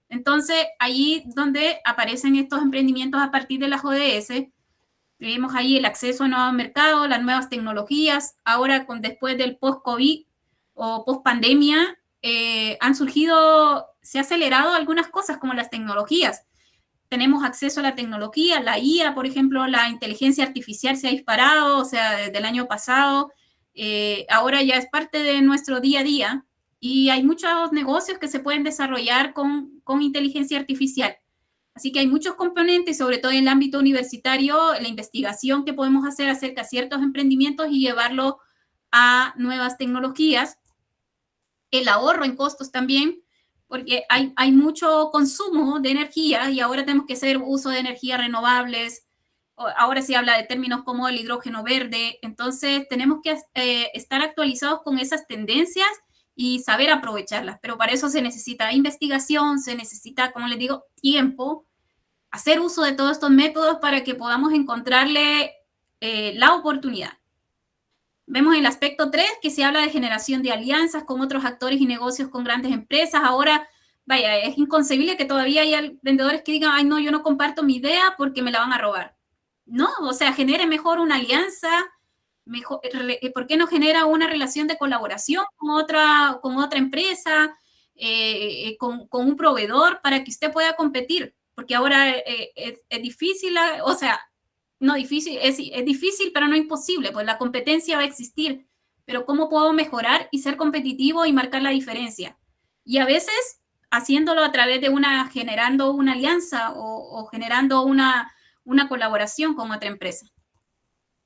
Entonces, ahí donde aparecen estos emprendimientos a partir de las ODS, vemos ahí el acceso a nuevos mercados, las nuevas tecnologías. Ahora, después del post-COVID o post-pandemia, se ha acelerado algunas cosas como las tecnologías. Tenemos acceso a la tecnología, la IA, por ejemplo, la inteligencia artificial se ha disparado, o sea, desde el año pasado, ahora ya es parte de nuestro día a día y hay muchos negocios que se pueden desarrollar con inteligencia artificial. Así que hay muchos componentes, sobre todo en el ámbito universitario, la investigación que podemos hacer acerca de ciertos emprendimientos y llevarlo a nuevas tecnologías. El ahorro en costos también, porque hay mucho consumo de energía y ahora tenemos que hacer uso de energías renovables. Ahora se habla de términos como el hidrógeno verde. Entonces, tenemos que estar actualizados con esas tendencias y saber aprovecharlas. Pero para eso se necesita investigación, se necesita, como les digo, tiempo, hacer uso de todos estos métodos para que podamos encontrarle la oportunidad. Vemos el aspecto 3, que se habla de generación de alianzas con otros actores y negocios con grandes empresas. Ahora, vaya, es inconcebible que todavía haya vendedores que digan, ay, no, yo no comparto mi idea porque me la van a robar. No, o sea, genere mejor una alianza, ¿por qué no genera una relación de colaboración con otra empresa, con un proveedor para que usted pueda competir? Porque ahora es difícil, o sea, no difícil, es difícil, pero no imposible, pues la competencia va a existir, pero ¿cómo puedo mejorar y ser competitivo y marcar la diferencia? Y a veces haciéndolo a través de generando una alianza o generando una colaboración con otra empresa.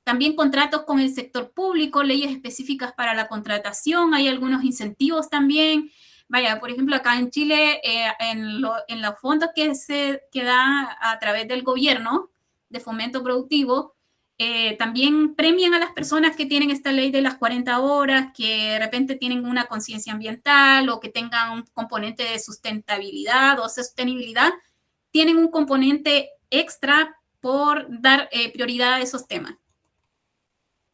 También contratos con el sector público, leyes específicas para la contratación, hay algunos incentivos también. Vaya, por ejemplo, acá en Chile, en los fondos que da a través del gobierno, de fomento productivo, también premian a las personas que tienen esta ley de las 40 horas, que de repente tienen una conciencia ambiental o que tengan un componente de sustentabilidad o sostenibilidad, tienen un componente extra por dar prioridad a esos temas.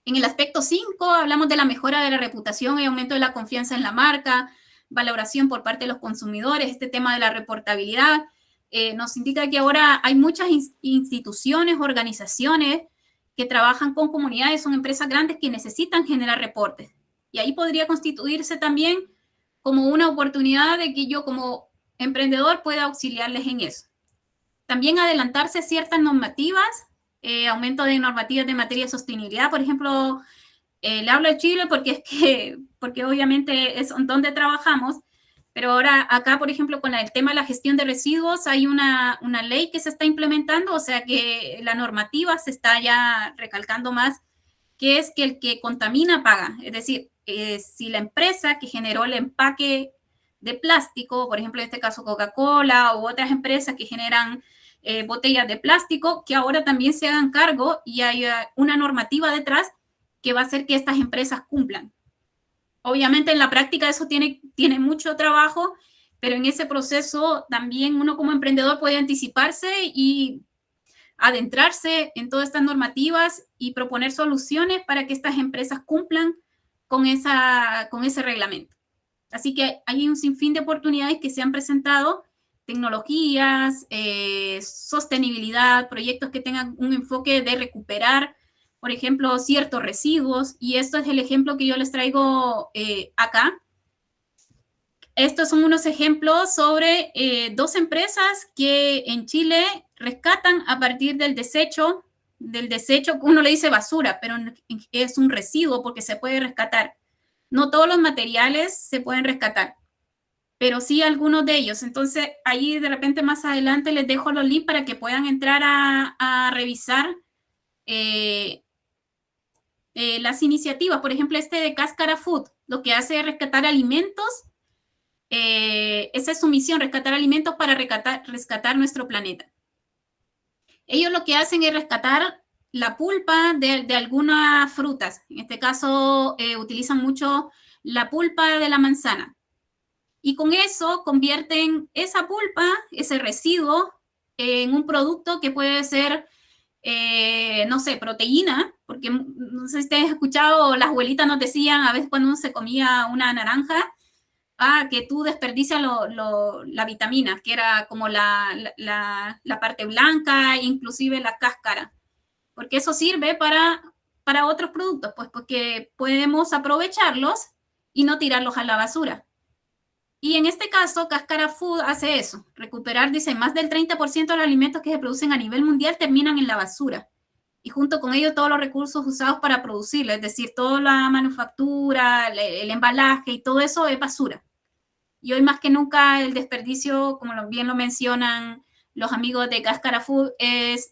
En el aspecto 5 hablamos de la mejora de la reputación y aumento de la confianza en la marca, valoración por parte de los consumidores, este tema de la reportabilidad. Nos indica que ahora hay muchas instituciones, organizaciones que trabajan con comunidades, son empresas grandes que necesitan generar reportes. Y ahí podría constituirse también como una oportunidad de que yo como emprendedor pueda auxiliarles en eso. También adelantarse a ciertas normativas, aumento de normativas de materia de sostenibilidad, por ejemplo, le hablo de Chile porque obviamente es donde trabajamos. Pero ahora acá, por ejemplo, con el tema de la gestión de residuos, hay una ley que se está implementando, o sea que la normativa se está ya recalcando más, que es que el que contamina paga. Es decir, si la empresa que generó el empaque de plástico, por ejemplo, en este caso Coca-Cola u otras empresas que generan botellas de plástico, que ahora también se hagan cargo y hay una normativa detrás que va a hacer que estas empresas cumplan. Obviamente en la práctica eso tiene mucho trabajo, pero en ese proceso también uno como emprendedor puede anticiparse y adentrarse en todas estas normativas y proponer soluciones para que estas empresas cumplan con ese reglamento. Así que hay un sinfín de oportunidades que se han presentado, tecnologías, sostenibilidad, proyectos que tengan un enfoque de recuperar, por ejemplo, ciertos residuos, y esto es el ejemplo que yo les traigo acá. Estos son unos ejemplos sobre dos empresas que en Chile rescatan a partir del desecho, uno le dice basura, pero es un residuo porque se puede rescatar. No todos los materiales se pueden rescatar, pero sí algunos de ellos. Entonces, ahí de repente más adelante les dejo los links para que puedan entrar a revisar las iniciativas. Por ejemplo, este de Cáscara Food, lo que hace es rescatar alimentos. Esa es su misión, rescatar alimentos para rescatar nuestro planeta. Ellos lo que hacen es rescatar la pulpa de algunas frutas. En este caso, utilizan mucho la pulpa de la manzana. Y con eso convierten esa pulpa, ese residuo, en un producto que puede ser, no sé, proteína, porque no sé si ustedes han escuchado, las abuelitas nos decían a veces cuando uno se comía una naranja, que tú desperdicias la vitamina, que era como la parte blanca, inclusive la cáscara, porque eso sirve para otros productos, pues porque podemos aprovecharlos y no tirarlos a la basura. Y en este caso, Cáscara Food hace eso, recuperar, dice, más del 30% de los alimentos que se producen a nivel mundial terminan en la basura. Y junto con ello todos los recursos usados para producirlo, es decir, toda la manufactura, el embalaje y todo eso es basura. Y hoy más que nunca el desperdicio, como bien lo mencionan los amigos de Cáscara Food,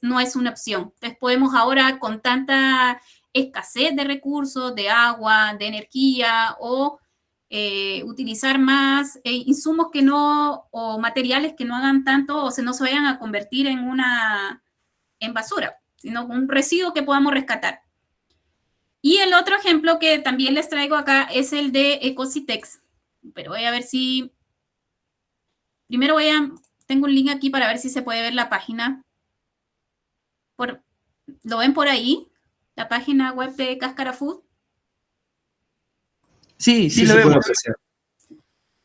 no es una opción. Entonces podemos ahora, con tanta escasez de recursos, de agua, de energía, o utilizar más insumos que no, o materiales que no hagan tanto, o no se vayan a convertir en basura, sino un residuo que podamos rescatar. Y el otro ejemplo que también les traigo acá es el de Ecositex. Pero voy a ver si... Primero tengo un link aquí para ver si se puede ver la página. ¿Lo ven por ahí? La página web de Cáscara Food. Sí, lo vemos.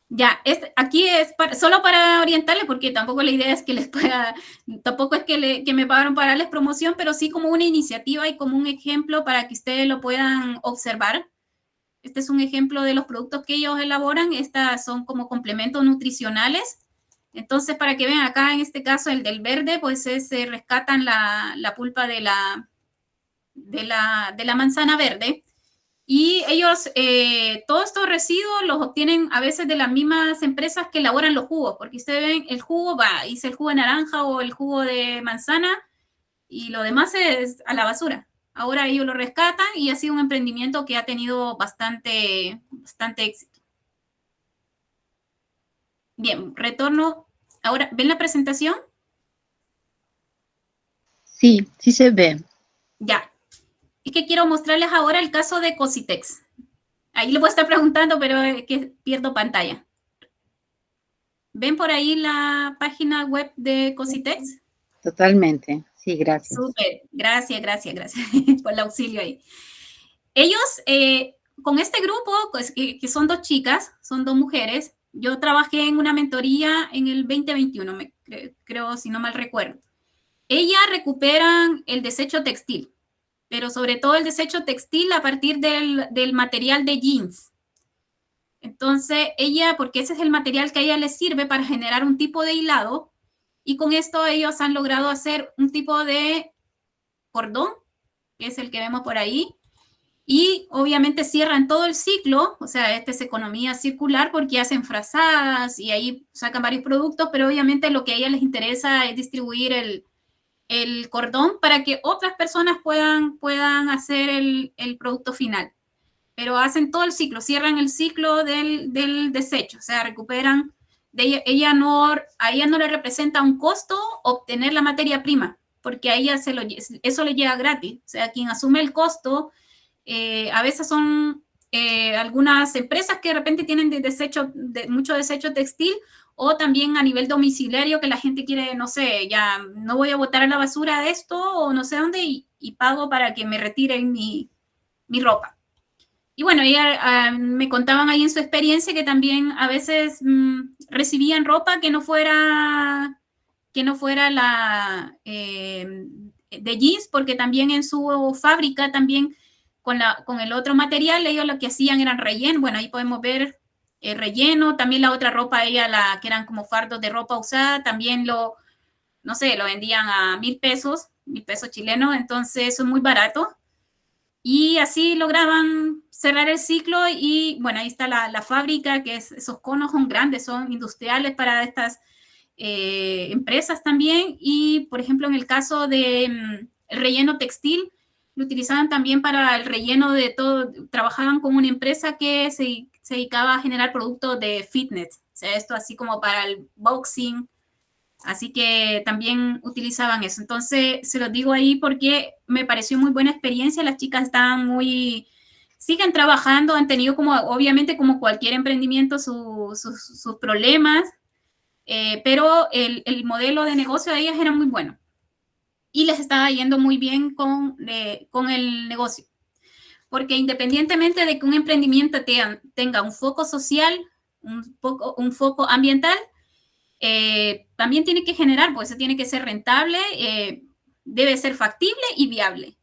Ya, aquí es solo para orientarles, porque tampoco la idea es que les pueda, tampoco es que me pagaron para darles promoción, pero sí como una iniciativa y como un ejemplo para que ustedes lo puedan observar. Este es un ejemplo de los productos que ellos elaboran. Estas son como complementos nutricionales. Entonces, para que vean acá, en este caso, el del verde, pues se rescatan la pulpa de la manzana verde. Y ellos, todos estos residuos los obtienen a veces de las mismas empresas que elaboran los jugos, porque ustedes ven el jugo, hice el jugo de naranja o el jugo de manzana, y lo demás es a la basura. Ahora ellos lo rescatan y ha sido un emprendimiento que ha tenido bastante éxito. Bien, retorno. Ahora, ¿ven la presentación? Sí, sí se ve. Ya. Es que quiero mostrarles ahora el caso de Ecositex. Ahí le voy a estar preguntando, pero es que pierdo pantalla. ¿Ven por ahí la página web de Ecositex? Totalmente. Sí, gracias. Súper. Gracias por el auxilio ahí. Ellos, con este grupo, pues, que son dos chicas, son dos mujeres, yo trabajé en una mentoría en el 2021, creo, si no mal recuerdo. Ellas recuperan el desecho textil, pero sobre todo el desecho textil a partir del material de jeans. Entonces, porque ese es el material que a ella les sirve para generar un tipo de hilado, y con esto ellos han logrado hacer un tipo de cordón, que es el que vemos por ahí, y obviamente cierran todo el ciclo, o sea, esta es economía circular porque hacen frazadas y ahí sacan varios productos, pero obviamente lo que a ellas les interesa es distribuir el cordón para que otras personas puedan hacer el producto final. Pero hacen todo el ciclo, cierran el ciclo del desecho, o sea, recuperan, a ella no le representa un costo obtener la materia prima, porque a ella eso le llega gratis, o sea, quien asume el costo, a veces son algunas empresas que de repente tienen mucho desecho textil, o también a nivel domiciliario que la gente quiere, no sé, ya no voy a botar a la basura de esto o no sé dónde y pago para que me retiren mi ropa. Y bueno, ella me contaban ahí en su experiencia que también a veces recibían ropa que no fuera de jeans, porque también en su fábrica también con el otro material ellos lo que hacían eran relleno. Bueno, ahí podemos ver el relleno, también la otra ropa, que eran como fardos de ropa usada, también lo vendían a 1,000 pesos, 1,000 pesos chilenos, entonces eso es muy barato. Y así lograban cerrar el ciclo y bueno, ahí está la fábrica, que esos conos son grandes, son industriales para estas empresas también. Y por ejemplo, en el caso del el relleno textil, lo utilizaban también para el relleno de todo, trabajaban con una empresa que se dedicaba a generar productos de fitness, o sea, esto así como para el boxing, así que también utilizaban eso. Entonces, se los digo ahí porque me pareció muy buena experiencia. Las chicas estaban siguen trabajando, han tenido obviamente como cualquier emprendimiento sus problemas, pero el modelo de negocio de ellas era muy bueno y les estaba yendo muy bien con el negocio. Porque independientemente de que un emprendimiento tenga un foco social, un foco ambiental, también tiene que generar, pues tiene que ser rentable, debe ser factible y viable,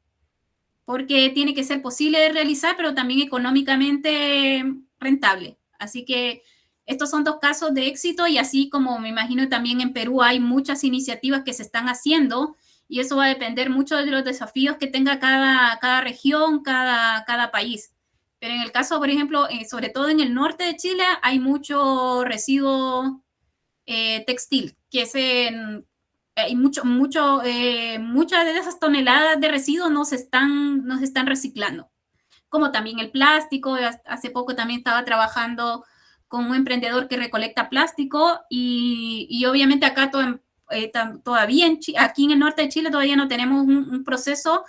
porque tiene que ser posible de realizar, pero también económicamente rentable. Así que estos son 2 casos de éxito y así como me imagino también en Perú hay muchas iniciativas que se están haciendo y eso va a depender mucho de los desafíos que tenga cada región, cada país. Pero en el caso, por ejemplo, sobre todo en el norte de Chile, hay mucho residuo textil, que hay muchas de esas toneladas de residuos no se están reciclando. Como también el plástico, hace poco también estaba trabajando con un emprendedor que recolecta plástico y obviamente acá todavía aquí en el norte de Chile todavía no tenemos un proceso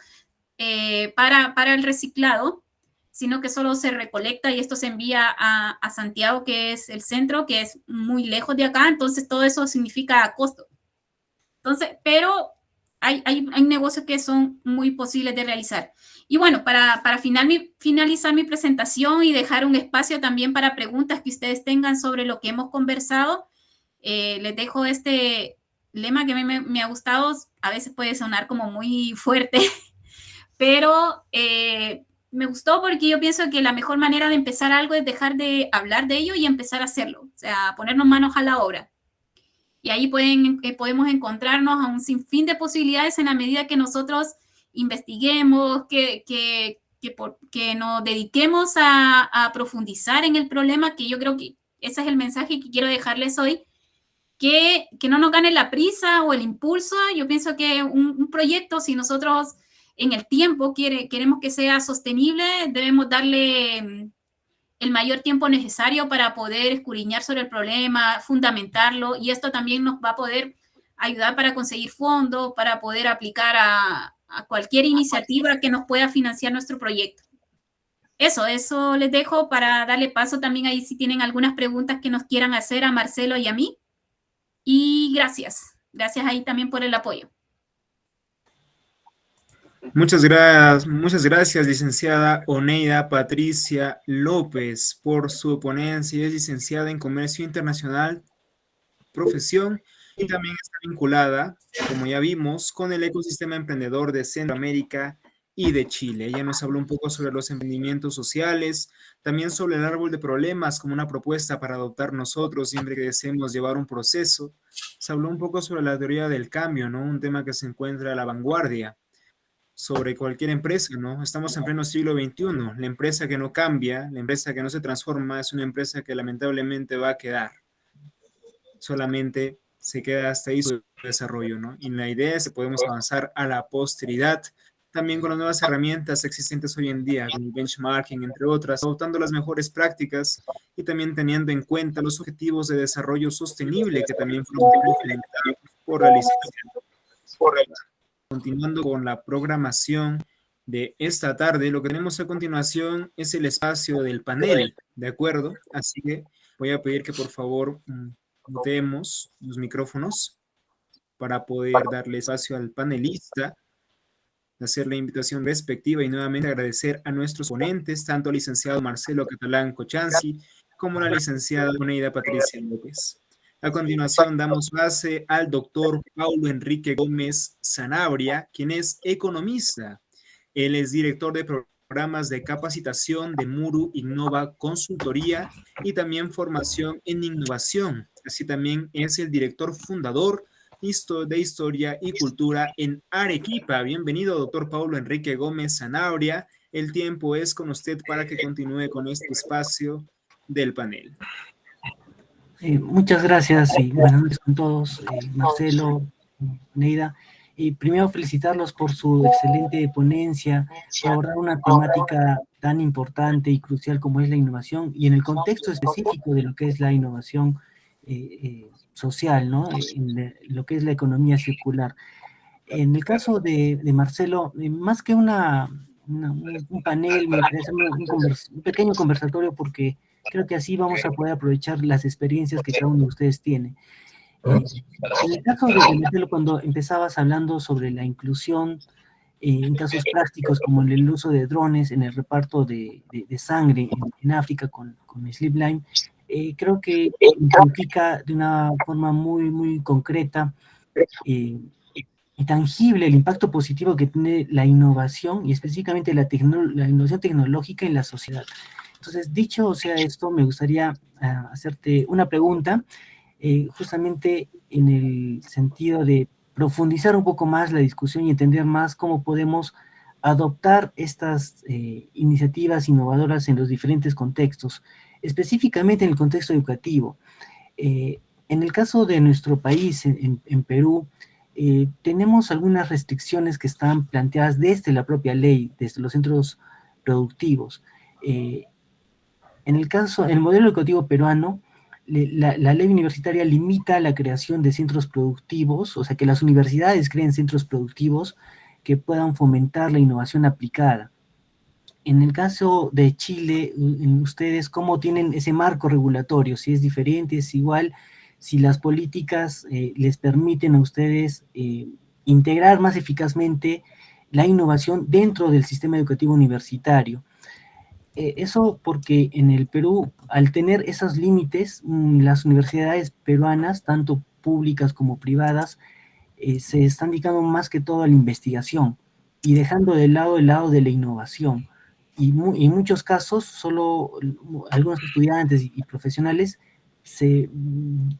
para el reciclado, sino que solo se recolecta y esto se envía a Santiago, que es el centro, que es muy lejos de acá, entonces todo eso significa costo. Entonces, pero hay negocios que son muy posibles de realizar. Y bueno, para finalizar mi presentación y dejar un espacio también para preguntas que ustedes tengan sobre lo que hemos conversado, les dejo este lema que a mí me ha gustado, a veces puede sonar como muy fuerte, pero me gustó porque yo pienso que la mejor manera de empezar algo es dejar de hablar de ello y empezar a hacerlo, o sea, ponernos manos a la obra. Y ahí podemos encontrarnos a un sinfín de posibilidades en la medida que nosotros investiguemos, que nos dediquemos a profundizar en el problema, que yo creo que ese es el mensaje que quiero dejarles hoy, que no nos gane la prisa o el impulso. Yo pienso que un proyecto, si nosotros en el tiempo queremos que sea sostenible, debemos darle el mayor tiempo necesario para poder escudriñar sobre el problema, fundamentarlo, y esto también nos va a poder ayudar para conseguir fondos, para poder aplicar a cualquier iniciativa que nos pueda financiar nuestro proyecto. Eso les dejo para darle paso también ahí si tienen algunas preguntas que nos quieran hacer a Marcelo y a mí. Y gracias ahí también por el apoyo. Muchas gracias, licenciada Oneida Patricia López, por su ponencia. Es licenciada en Comercio Internacional, profesión, y también está vinculada, como ya vimos, con el ecosistema emprendedor de Centroamérica y de Chile. Ella nos habló un poco sobre los emprendimientos sociales, también sobre el árbol de problemas como una propuesta para adoptar nosotros siempre que deseemos llevar un proceso. Se habló un poco sobre la teoría del cambio, ¿no? Un tema que se encuentra a la vanguardia. sobre cualquier empresa, ¿no? Estamos en pleno siglo XXI. La empresa que no cambia, la empresa que no se transforma, es una empresa que lamentablemente va a quedar. Solamente se queda hasta ahí su desarrollo, ¿no? Y la idea es que podemos avanzar a la posteridad, también con las nuevas herramientas existentes hoy en día, como el benchmarking, entre otras, adoptando las mejores prácticas y también teniendo en cuenta los objetivos de desarrollo sostenible que también fueron implementados por la licenciada. Continuando con la programación de esta tarde, lo que tenemos a continuación es el espacio del panel, ¿de acuerdo? Así que voy a pedir que por favor mutemos los micrófonos para poder darle espacio al panelista, hacer la invitación respectiva y nuevamente agradecer a nuestros ponentes, tanto al licenciado Marcelo Catalán Cochansi como a la licenciada Oneida Patricia López. A continuación damos base al doctor Paulo Enrique Gómez Sanabria, quien es economista. Él es director de programas de capacitación de Muru Innova Consultoría y también formación en innovación. Así también es el director fundador de Historia y Cultura en Arequipa. Bienvenido, doctor Paulo Enrique Gómez Sanabria. El tiempo es con usted para que continúe con este espacio del panel. Muchas gracias y buenas noches con todos, Marcelo, Neida. Primero felicitarlos por su excelente ponencia, por abordar una temática tan importante y crucial como es la innovación y en el contexto específico de lo que es la innovación social, ¿no? En lo que es la economía circular. En el caso de Marcelo, más que un panel, me parece un pequeño conversatorio porque creo que así vamos a poder aprovechar las experiencias que cada uno de ustedes tiene. En el caso de Marcelo, cuando empezabas hablando sobre la inclusión en casos prácticos como en el uso de drones en el reparto de sangre en África con Sleepline, creo que implica de una forma muy concreta y tangible el impacto positivo que tiene la innovación y específicamente la innovación tecnológica en la sociedad. Entonces, dicho sea esto, me gustaría hacerte una pregunta, justamente en el sentido de profundizar un poco más la discusión y entender más cómo podemos adoptar estas iniciativas innovadoras en los diferentes contextos, específicamente en el contexto educativo. En el caso de nuestro país, en Perú, tenemos algunas restricciones que están planteadas desde la propia ley, desde los centros productivos. En el modelo educativo peruano, la ley universitaria limita la creación de centros productivos, o sea, que las universidades creen centros productivos que puedan fomentar la innovación aplicada. En el caso de Chile, ¿ustedes cómo tienen ese marco regulatorio? Si es diferente, es igual, si las políticas les permiten a ustedes integrar más eficazmente la innovación dentro del sistema educativo universitario. Eso porque en el Perú, al tener esos límites, las universidades peruanas, tanto públicas como privadas, se están dedicando más que todo a la investigación y dejando de lado el lado de la innovación. Y en muchos casos, solo algunos estudiantes y profesionales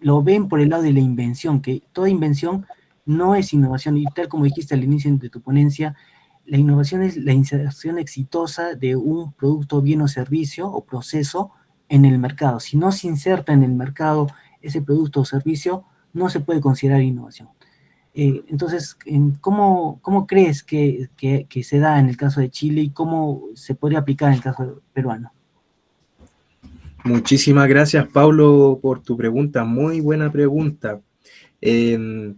lo ven por el lado de la invención, que toda invención no es innovación, y tal como dijiste al inicio de tu ponencia, la innovación es la inserción exitosa de un producto, bien o servicio o proceso en el mercado. Si no se inserta en el mercado ese producto o servicio, no se puede considerar innovación. Entonces, ¿cómo crees que se da en el caso de Chile y cómo se podría aplicar en el caso peruano? Muchísimas gracias, Pablo, por tu pregunta. Muy buena pregunta.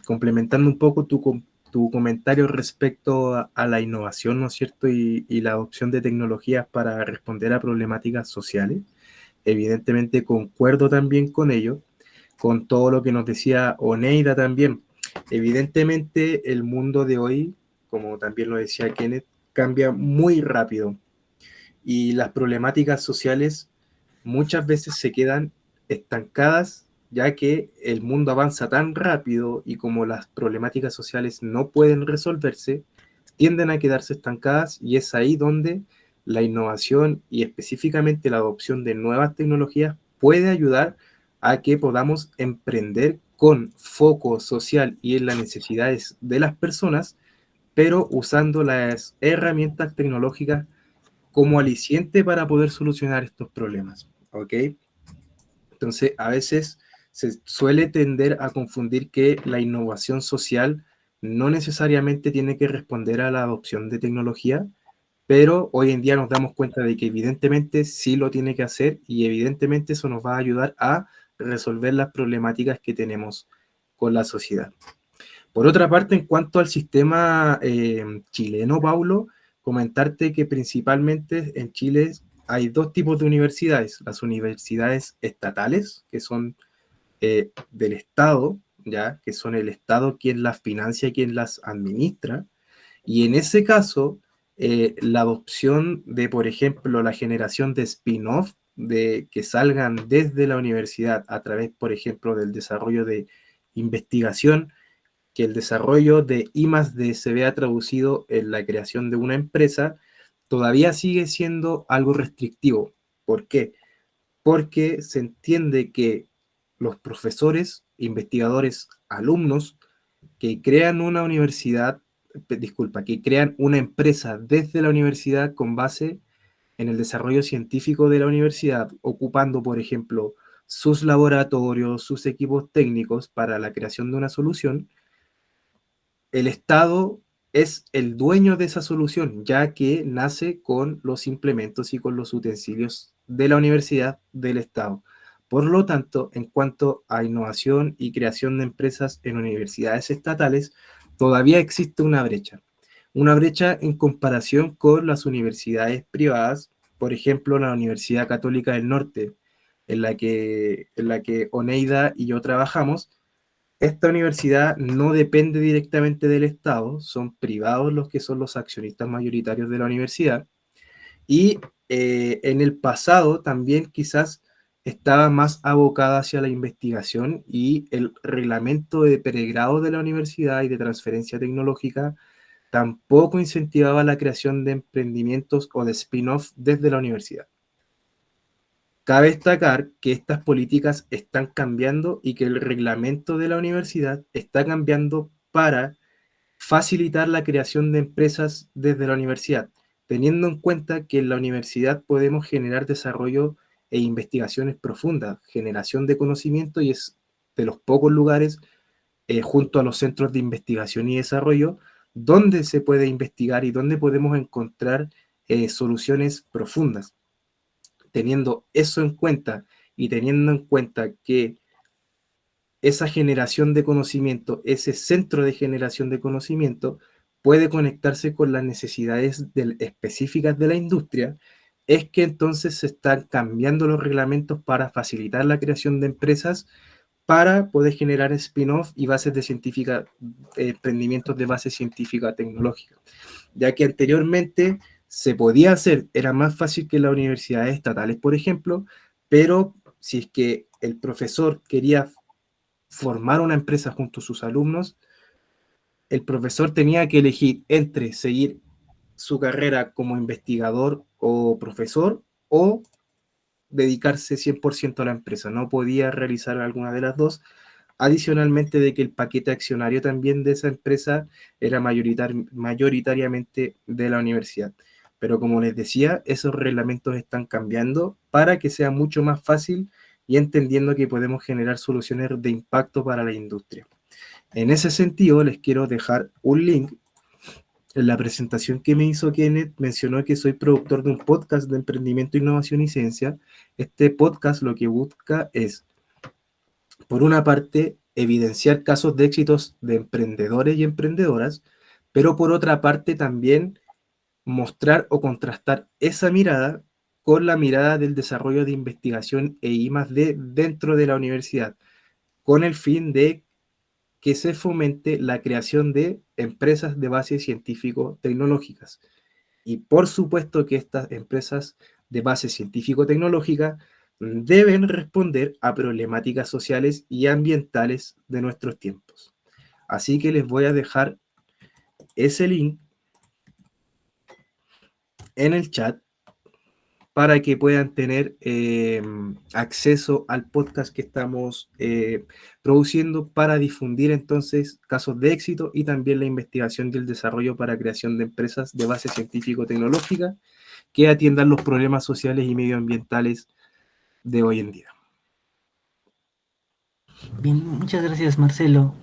Complementando un poco tu comentario respecto a la innovación, ¿no es cierto? Y la adopción de tecnologías para responder a problemáticas sociales. Evidentemente concuerdo también con ello, con todo lo que nos decía Oneida también. Evidentemente el mundo de hoy, como también lo decía Kenneth, cambia muy rápido y las problemáticas sociales muchas veces se quedan estancadas, ya que el mundo avanza tan rápido y como las problemáticas sociales no pueden resolverse, tienden a quedarse estancadas y es ahí donde la innovación y específicamente la adopción de nuevas tecnologías puede ayudar a que podamos emprender con foco social y en las necesidades de las personas, pero usando las herramientas tecnológicas como aliciente para poder solucionar estos problemas, ¿ok? Entonces, a veces se suele tender a confundir que la innovación social no necesariamente tiene que responder a la adopción de tecnología, pero hoy en día nos damos cuenta de que evidentemente sí lo tiene que hacer y evidentemente eso nos va a ayudar a resolver las problemáticas que tenemos con la sociedad. Por otra parte, en cuanto al sistema chileno, Paulo, comentarte que principalmente en Chile hay dos tipos de universidades: las universidades estatales, que son del Estado, ¿ya? Que son el Estado quien las financia, quien las administra, y en ese caso, la adopción de, por ejemplo, la generación de spin-off, de que salgan desde la universidad a través, por ejemplo, del desarrollo de investigación, que el desarrollo de I+D se vea traducido en la creación de una empresa, todavía sigue siendo algo restrictivo. ¿Por qué? Porque se entiende que los profesores, investigadores, alumnos que crean una universidad, que crean una empresa desde la universidad con base en el desarrollo científico de la universidad, ocupando, por ejemplo, sus laboratorios, sus equipos técnicos para la creación de una solución, el Estado es el dueño de esa solución, ya que nace con los implementos y con los utensilios de la universidad del Estado. Por lo tanto, en cuanto a innovación y creación de empresas en universidades estatales, todavía existe una brecha. Una brecha en comparación con las universidades privadas, por ejemplo, la Universidad Católica del Norte, en la que Oneida y yo trabajamos. Esta universidad no depende directamente del Estado, son privados los que son los accionistas mayoritarios de la universidad, y en el pasado también quizás estaba más abocada hacia la investigación, y el reglamento de pregrado de la universidad y de transferencia tecnológica tampoco incentivaba la creación de emprendimientos o de spin-off desde la universidad. Cabe destacar que estas políticas están cambiando y que el reglamento de la universidad está cambiando para facilitar la creación de empresas desde la universidad, teniendo en cuenta que en la universidad podemos generar desarrollo e investigaciones profundas, generación de conocimiento, y es de los pocos lugares, junto a los centros de investigación y desarrollo, donde se puede investigar y donde podemos encontrar soluciones profundas. Teniendo eso en cuenta y teniendo en cuenta que esa generación de conocimiento, ese centro de generación de conocimiento, puede conectarse con las necesidades específicas de la industria, es que entonces se están cambiando los reglamentos para facilitar la creación de empresas, para poder generar spin-off y bases de emprendimientos de base científica tecnológica. Ya que anteriormente se podía hacer, era más fácil que en las universidades estatales, por ejemplo, pero si es que el profesor quería formar una empresa junto a sus alumnos, el profesor tenía que elegir entre seguir su carrera como investigador o profesor, o dedicarse 100% a la empresa. No podía realizar alguna de las dos, adicionalmente de que el paquete accionario también de esa empresa era mayoritariamente de la universidad. Pero como les decía, esos reglamentos están cambiando para que sea mucho más fácil, y entendiendo que podemos generar soluciones de impacto para la industria. En ese sentido, les quiero dejar un link. En la presentación que me hizo Kenneth, mencionó que soy productor de un podcast de emprendimiento, innovación y ciencia. Este podcast lo que busca es, por una parte, evidenciar casos de éxitos de emprendedores y emprendedoras, pero por otra parte también mostrar o contrastar esa mirada con la mirada del desarrollo de investigación e I+D dentro de la universidad, con el fin de que se fomente la creación de empresas de base científico-tecnológicas. Y por supuesto que estas empresas de base científico-tecnológica deben responder a problemáticas sociales y ambientales de nuestros tiempos. Así que les voy a dejar ese link en el chat para que puedan tener acceso al podcast que estamos produciendo para difundir entonces casos de éxito y también la investigación y el desarrollo para creación de empresas de base científico-tecnológica que atiendan los problemas sociales y medioambientales de hoy en día. Bien, muchas gracias, Marcelo.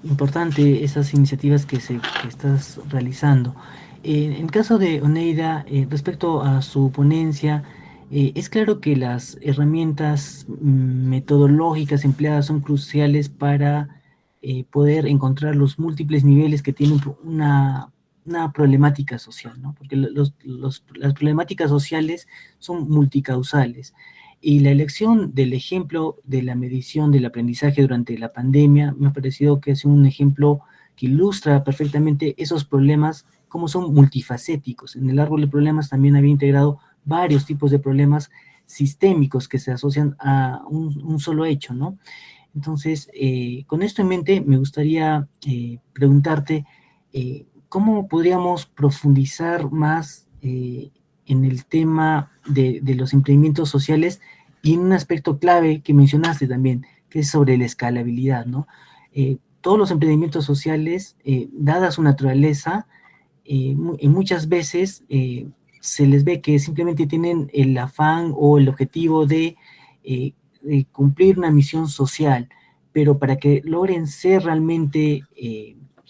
Importante esas iniciativas que estás realizando. En caso de Oneida, respecto a su ponencia, es claro que las herramientas metodológicas empleadas son cruciales para poder encontrar los múltiples niveles que tienen una problemática social, ¿no? Porque las problemáticas sociales son multicausales. Y la elección del ejemplo de la medición del aprendizaje durante la pandemia me ha parecido que es un ejemplo que ilustra perfectamente esos problemas, como son multifacéticos. En el árbol de problemas también había integrado varios tipos de problemas sistémicos que se asocian a un solo hecho, ¿no? Entonces, con esto en mente, me gustaría preguntarte cómo podríamos profundizar más en el tema de los emprendimientos sociales y en un aspecto clave que mencionaste también, que es sobre la escalabilidad, ¿no? Todos los emprendimientos sociales, dada su naturaleza, muchas veces se les ve que simplemente tienen el afán o el objetivo de cumplir una misión social, pero para que logren ser realmente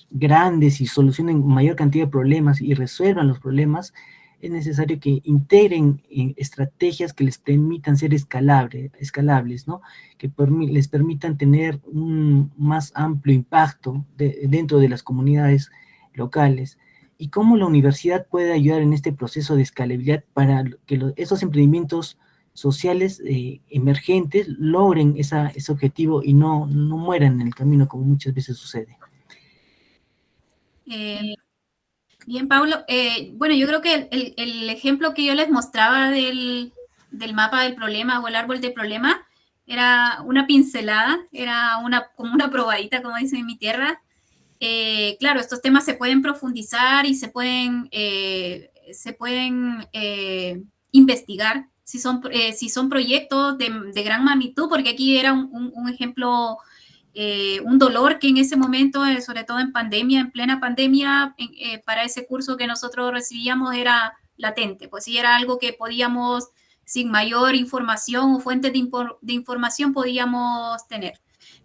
grandes y solucionen mayor cantidad de problemas y resuelvan los problemas, es necesario que integren estrategias que les permitan ser escalables, ¿no? Que les permitan tener un más amplio impacto dentro de las comunidades locales. Y cómo la universidad puede ayudar en este proceso de escalabilidad para que esos emprendimientos sociales emergentes logren ese objetivo y no mueran en el camino como muchas veces sucede. Bien, Pablo. Bueno, yo creo que el ejemplo que yo les mostraba del mapa del problema o el árbol del problema era una pincelada, era como una probadita, como dicen en mi tierra. Claro, estos temas se pueden profundizar y se pueden investigar si son proyectos de gran magnitud, porque aquí era un ejemplo, un dolor que en ese momento, sobre todo en pandemia, en plena pandemia, para ese curso que nosotros recibíamos era latente, pues sí era algo que podíamos, sin mayor información o fuentes de información, podíamos tener.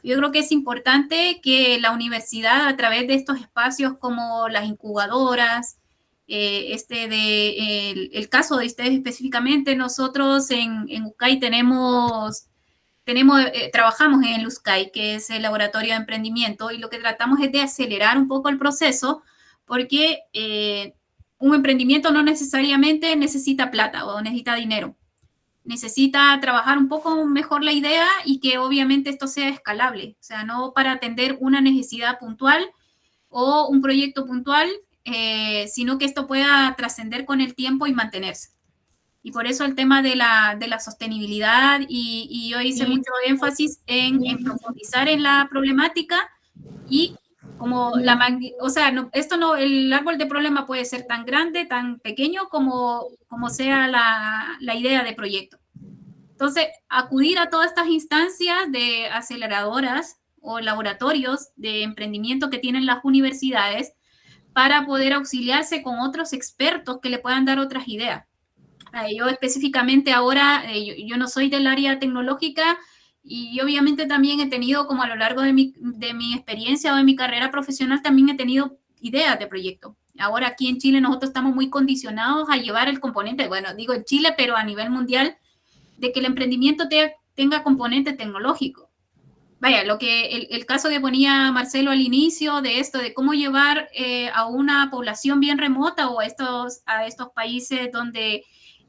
Yo creo que es importante que la universidad, a través de estos espacios como las incubadoras, el caso de ustedes específicamente, nosotros en UCAI trabajamos en el USCAI, que es el Laboratorio de Emprendimiento, y lo que tratamos es de acelerar un poco el proceso, porque un emprendimiento no necesariamente necesita plata o necesita dinero. Necesita trabajar un poco mejor la idea y que obviamente esto sea escalable, o sea, no para atender una necesidad puntual o un proyecto puntual, sino que esto pueda trascender con el tiempo y mantenerse. Y por eso el tema de la sostenibilidad, y yo hice mucho énfasis en profundizar en la problemática y como el árbol de problema puede ser tan grande, tan pequeño como sea la idea de proyecto. Entonces, acudir a todas estas instancias de aceleradoras o laboratorios de emprendimiento que tienen las universidades para poder auxiliarse con otros expertos que le puedan dar otras ideas. Yo específicamente ahora, yo no soy del área tecnológica y obviamente también he tenido, como a lo largo de mi experiencia o de mi carrera profesional, también he tenido ideas de proyecto. Ahora aquí en Chile nosotros estamos muy condicionados a llevar el componente, bueno, digo en Chile, pero a nivel mundial, de que el emprendimiento tenga componente tecnológico. Vaya, el caso que ponía Marcelo al inicio de esto, de cómo llevar a una población bien remota o a estos países donde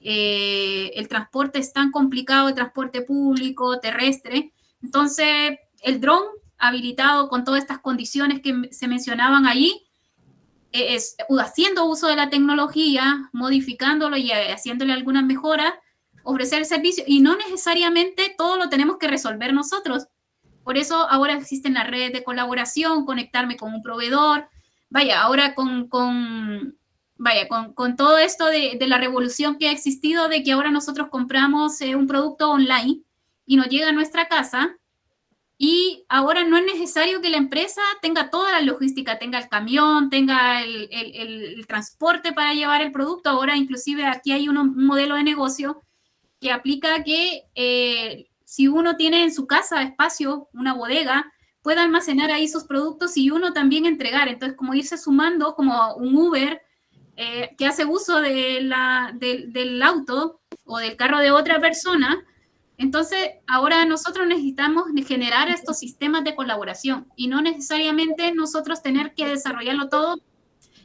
el transporte es tan complicado, el transporte público, terrestre. Entonces, el dron habilitado con todas estas condiciones que se mencionaban allí, haciendo uso de la tecnología, modificándolo y haciéndole algunas mejoras, ofrecer el servicio, y no necesariamente todo lo tenemos que resolver nosotros. Por eso ahora existen las redes de colaboración, conectarme con un proveedor. Vaya, ahora con vaya, con todo esto de la revolución que ha existido, de que ahora nosotros compramos un producto online y nos llega a nuestra casa, y ahora no es necesario que la empresa tenga toda la logística, tenga el camión, tenga el transporte para llevar el producto. Ahora inclusive aquí hay un modelo de negocio que aplica que si uno tiene en su casa espacio, una bodega, puede almacenar ahí sus productos y uno también entregar. Entonces, como irse sumando como un Uber que hace uso del auto o del carro de otra persona. Entonces, ahora nosotros necesitamos generar estos sistemas de colaboración y no necesariamente nosotros tener que desarrollarlo todo.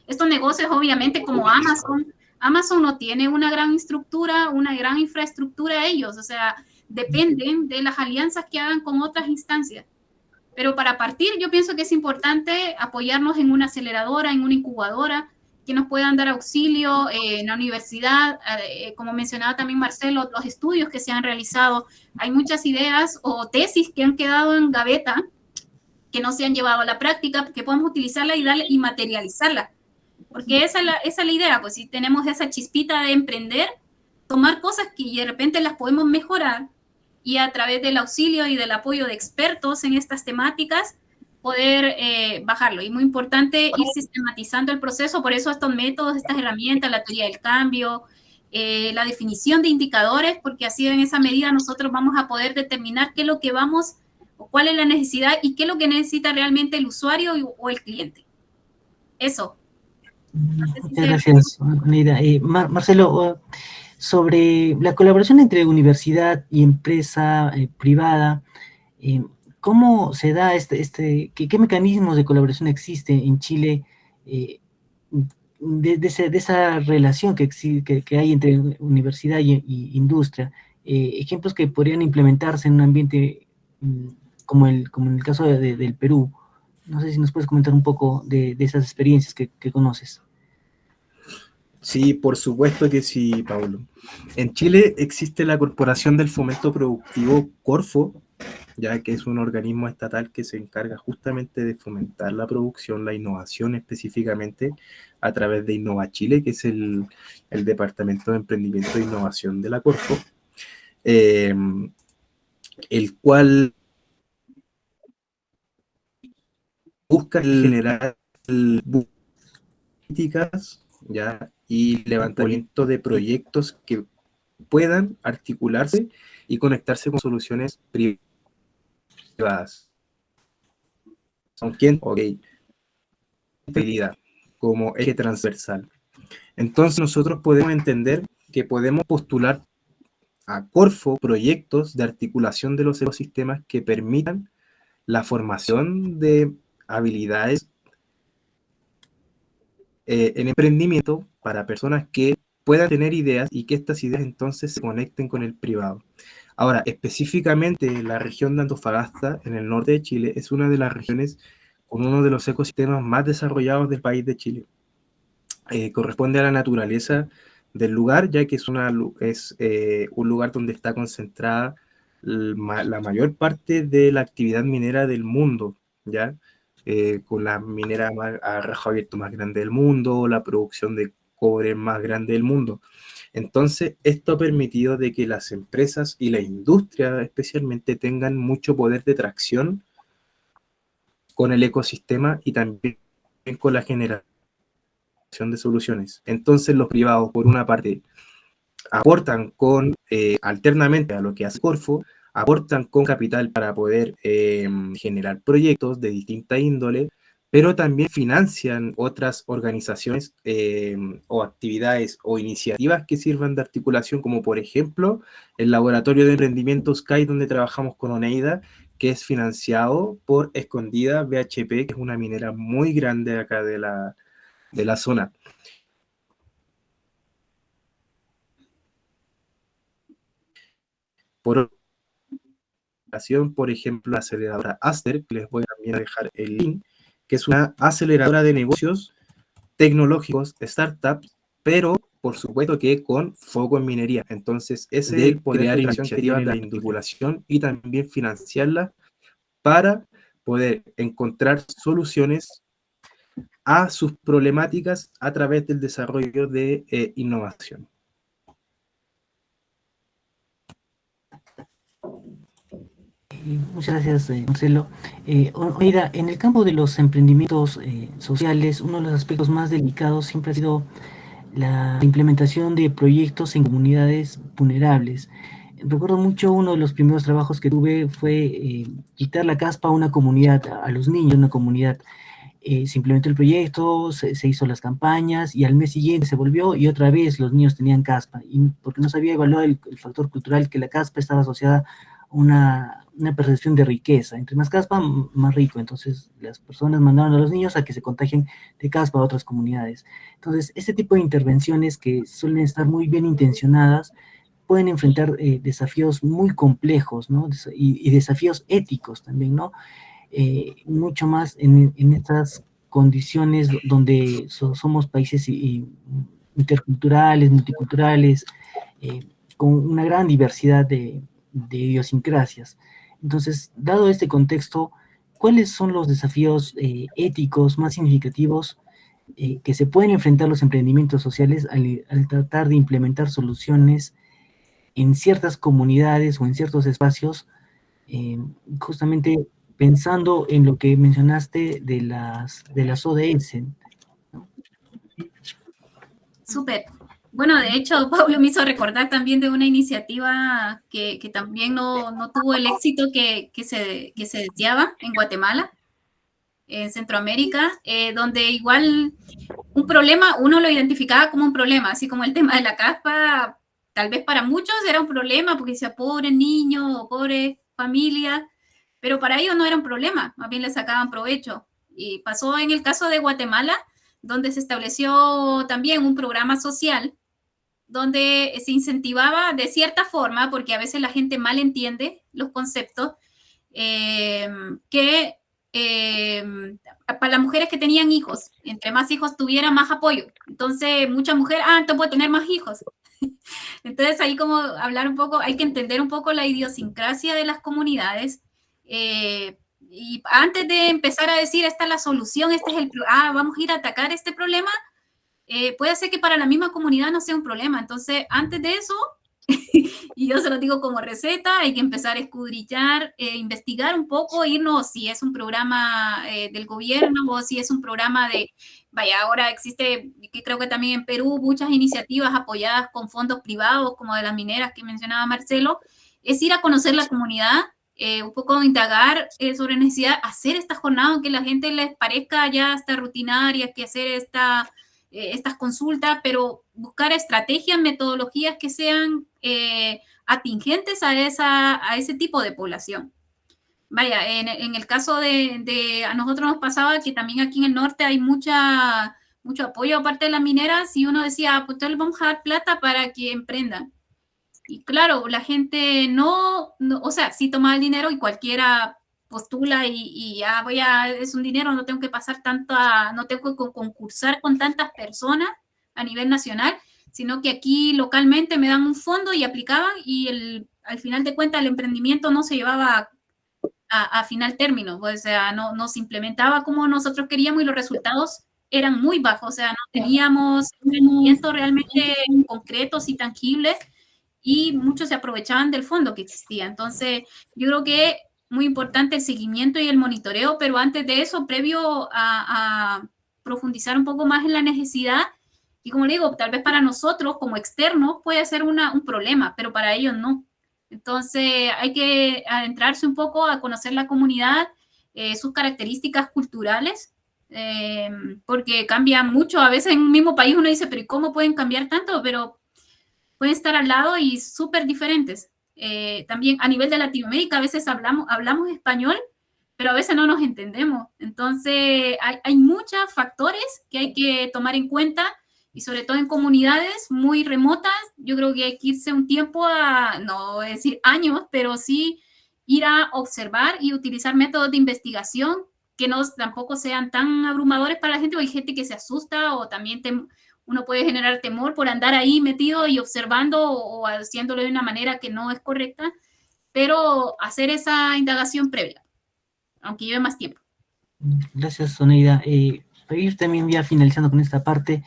Estos negocios, obviamente, como Amazon no tiene una gran estructura, una gran infraestructura ellos, o sea, dependen de las alianzas que hagan con otras instancias. Pero para partir, yo pienso que es importante apoyarnos en una aceleradora, en una incubadora, que nos puedan dar auxilio en la universidad, como mencionaba también Marcelo, los estudios que se han realizado. Hay muchas ideas o tesis que han quedado en gaveta, que no se han llevado a la práctica, que podemos utilizarla y materializarla. Porque esa es la idea, pues si tenemos esa chispita de emprender, tomar cosas que de repente las podemos mejorar y a través del auxilio y del apoyo de expertos en estas temáticas, poder bajarlo. Y muy importante ir sistematizando el proceso, por eso estos métodos, estas herramientas, la teoría del cambio, la definición de indicadores, porque así en esa medida nosotros vamos a poder determinar qué es lo que vamos, o cuál es la necesidad y qué es lo que necesita realmente el usuario o el cliente. Eso. Muchas gracias, Neida. Marcelo, sobre la colaboración entre universidad y empresa privada, ¿cómo se da qué mecanismos de colaboración existe en Chile de esa relación que hay entre universidad y industria? Ejemplos que podrían implementarse en un ambiente como en el caso del Perú. No sé si nos puedes comentar un poco de esas experiencias que conoces. Sí, por supuesto que sí, Pablo. En Chile existe la Corporación del Fomento Productivo Corfo, ya que es un organismo estatal que se encarga justamente de fomentar la producción, la innovación específicamente a través de Innova Chile, que es el Departamento de Emprendimiento e Innovación de la Corfo, el cual busca generar políticas, ¿ya? Y levantamiento de proyectos que puedan articularse y conectarse con soluciones privadas. ¿Con quién? Ok. Como eje transversal. Entonces nosotros podemos entender que podemos postular a Corfo proyectos de articulación de los ecosistemas que permitan la formación de habilidades en emprendimiento para personas que puedan tener ideas y que estas ideas entonces se conecten con el privado. Ahora, específicamente la región de Antofagasta, en el norte de Chile, es una de las regiones con uno de los ecosistemas más desarrollados del país de Chile. Corresponde a la naturaleza del lugar, ya que es un lugar donde está concentrada la mayor parte de la actividad minera del mundo, ¿ya? Con la minera a rajo abierto más grande del mundo, la producción de cobre más grande del mundo. Entonces, esto ha permitido de que las empresas y la industria especialmente tengan mucho poder de tracción con el ecosistema y también con la generación de soluciones. Entonces, los privados, por una parte, aportan alternamente a lo que hace Corfo, aportan con capital para poder generar proyectos de distinta índole, pero también financian otras organizaciones o actividades o iniciativas que sirvan de articulación, como por ejemplo el Laboratorio de Emprendimiento Sky, donde trabajamos con Oneida, que es financiado por Escondida BHP, que es una minera muy grande acá de la zona. Por ejemplo, la aceleradora Aster, que les voy también a dejar el link, que es una aceleradora de negocios tecnológicos, startups, pero por supuesto que con foco en minería. Entonces, ese es el poder crear iniciativas de vinculación y también financiarla para poder encontrar soluciones a sus problemáticas a través del desarrollo de innovación. Muchas gracias, Marcelo. Oida, en el campo de los emprendimientos sociales, uno de los aspectos más delicados siempre ha sido la implementación de proyectos en comunidades vulnerables. Recuerdo mucho uno de los primeros trabajos que tuve fue quitar la caspa a una comunidad, a los niños de una comunidad. Se implementó el proyecto, se hizo las campañas y al mes siguiente se volvió y otra vez los niños tenían caspa, y porque no se había evaluado el factor cultural, que la caspa estaba asociada a una percepción de riqueza. Entre más caspa, más rico. Entonces las personas mandaron a los niños a que se contagien de caspa a otras comunidades. Entonces, este tipo de intervenciones, que suelen estar muy bien intencionadas, pueden enfrentar desafíos muy complejos, ¿no? Y desafíos éticos también, ¿no? Mucho más en estas condiciones donde somos países interculturales, multiculturales, con una gran diversidad de idiosincrasias. Entonces, dado este contexto, ¿cuáles son los desafíos éticos más significativos que se pueden enfrentar los emprendimientos sociales al tratar de implementar soluciones en ciertas comunidades o en ciertos espacios, justamente pensando en lo que mencionaste de las ODS? Súper. Bueno, de hecho, Pablo me hizo recordar también de una iniciativa que también no tuvo el éxito que se deseaba en Guatemala, en Centroamérica, donde igual un problema, uno lo identificaba como un problema, así como el tema de la caspa, tal vez para muchos era un problema, porque decía, pobre niño o pobre familia, pero para ellos no era un problema, más bien le sacaban provecho. Y pasó en el caso de Guatemala, donde se estableció también un programa social, donde se incentivaba de cierta forma, porque a veces la gente mal entiende los conceptos, que para las mujeres que tenían hijos, entre más hijos tuviera, más apoyo. Entonces, muchas mujeres, entonces puedo tener más hijos. Entonces, ahí como hablar un poco, hay que entender un poco la idiosincrasia de las comunidades. Y antes de empezar a decir, esta es la solución, este es vamos a ir a atacar este problema, puede ser que para la misma comunidad no sea un problema. Entonces, antes de eso, y yo se lo digo como receta, hay que empezar a escudriñar, investigar un poco, irnos si es un programa del gobierno o si es un programa ahora existe, que creo que también en Perú, muchas iniciativas apoyadas con fondos privados, como de las mineras que mencionaba Marcelo, es ir a conocer la comunidad, un poco indagar sobre necesidad, hacer esta jornada, aunque la gente les parezca ya hasta rutinaria, que hacer estas consultas, pero buscar estrategias, metodologías que sean atingentes a ese tipo de población. Vaya, en el caso a nosotros nos pasaba que también aquí en el norte hay mucho apoyo aparte de las mineras, y uno decía, pues entonces vamos a dar plata para que emprendan. Y claro, la gente o sea, sí toma el dinero y cualquiera postula y es un dinero, no tengo que pasar no tengo que concursar con tantas personas a nivel nacional, sino que aquí localmente me dan un fondo y aplicaban, y al final de cuentas el emprendimiento no se llevaba a final término, o sea, no se implementaba como nosotros queríamos y los resultados eran muy bajos, o sea, no teníamos emprendimientos realmente concretos y tangibles, y muchos se aprovechaban del fondo que existía. Entonces, yo creo que muy importante el seguimiento y el monitoreo, pero antes de eso, previo a profundizar un poco más en la necesidad, y como le digo, tal vez para nosotros como externos puede ser un problema, pero para ellos no. Entonces, hay que adentrarse un poco a conocer la comunidad, sus características culturales, porque cambian mucho. A veces en un mismo país uno dice, pero ¿cómo pueden cambiar tanto? Pero pueden estar al lado y súper diferentes. También a nivel de Latinoamérica a veces hablamos español, pero a veces no nos entendemos. Entonces hay muchos factores que hay que tomar en cuenta, y sobre todo en comunidades muy remotas, yo creo que hay que irse un tiempo no decir años, pero sí ir a observar y utilizar métodos de investigación que tampoco sean tan abrumadores para la gente, porque hay gente que se asusta, o también uno puede generar temor por andar ahí metido y observando o haciéndolo de una manera que no es correcta, pero hacer esa indagación previa, aunque lleve más tiempo. Gracias, Soneida. para ir también ya finalizando con esta parte,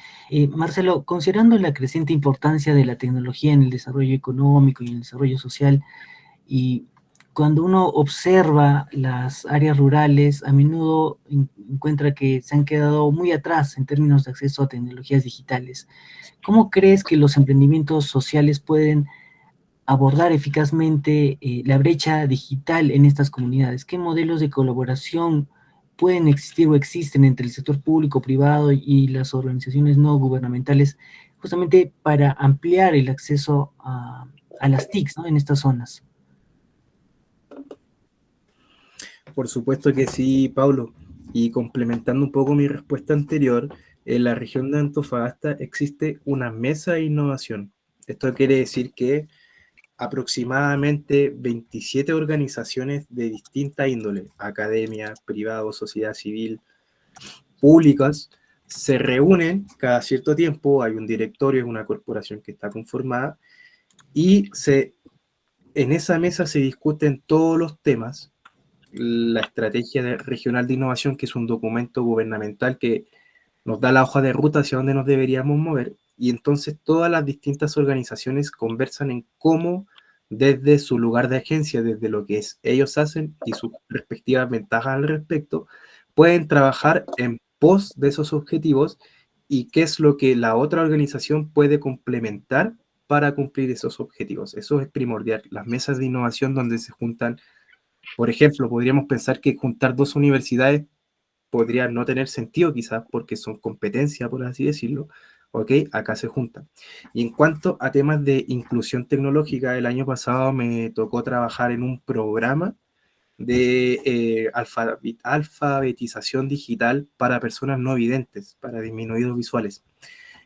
Marcelo, considerando la creciente importancia de la tecnología en el desarrollo económico y en el desarrollo social, y cuando uno observa las áreas rurales, a menudo encuentra que se han quedado muy atrás en términos de acceso a tecnologías digitales. ¿Cómo crees que los emprendimientos sociales pueden abordar eficazmente la brecha digital en estas comunidades? ¿Qué modelos de colaboración pueden existir o existen entre el sector público, privado y las organizaciones no gubernamentales justamente para ampliar el acceso a las TICs, ¿no?, en estas zonas? Por supuesto que sí, Paulo. Y complementando un poco mi respuesta anterior, en la región de Antofagasta existe una mesa de innovación. Esto quiere decir que aproximadamente 27 organizaciones de distinta índole, academia, privado, sociedad civil, públicas, se reúnen cada cierto tiempo, hay un directorio, es una corporación que está conformada, y en esa mesa se discuten todos los temas. La estrategia regional de innovación, que es un documento gubernamental que nos da la hoja de ruta hacia dónde nos deberíamos mover, y entonces todas las distintas organizaciones conversan en cómo, desde su lugar de agencia, desde lo que ellos hacen y sus respectivas ventajas al respecto, pueden trabajar en pos de esos objetivos y qué es lo que la otra organización puede complementar para cumplir esos objetivos. Eso es primordial. Las mesas de innovación donde se juntan, por ejemplo, podríamos pensar que juntar dos universidades podría no tener sentido quizás porque son competencia, por así decirlo. Ok, acá se juntan. Y en cuanto a temas de inclusión tecnológica, el año pasado me tocó trabajar en un programa de alfabetización digital para personas no videntes, para disminuidos visuales,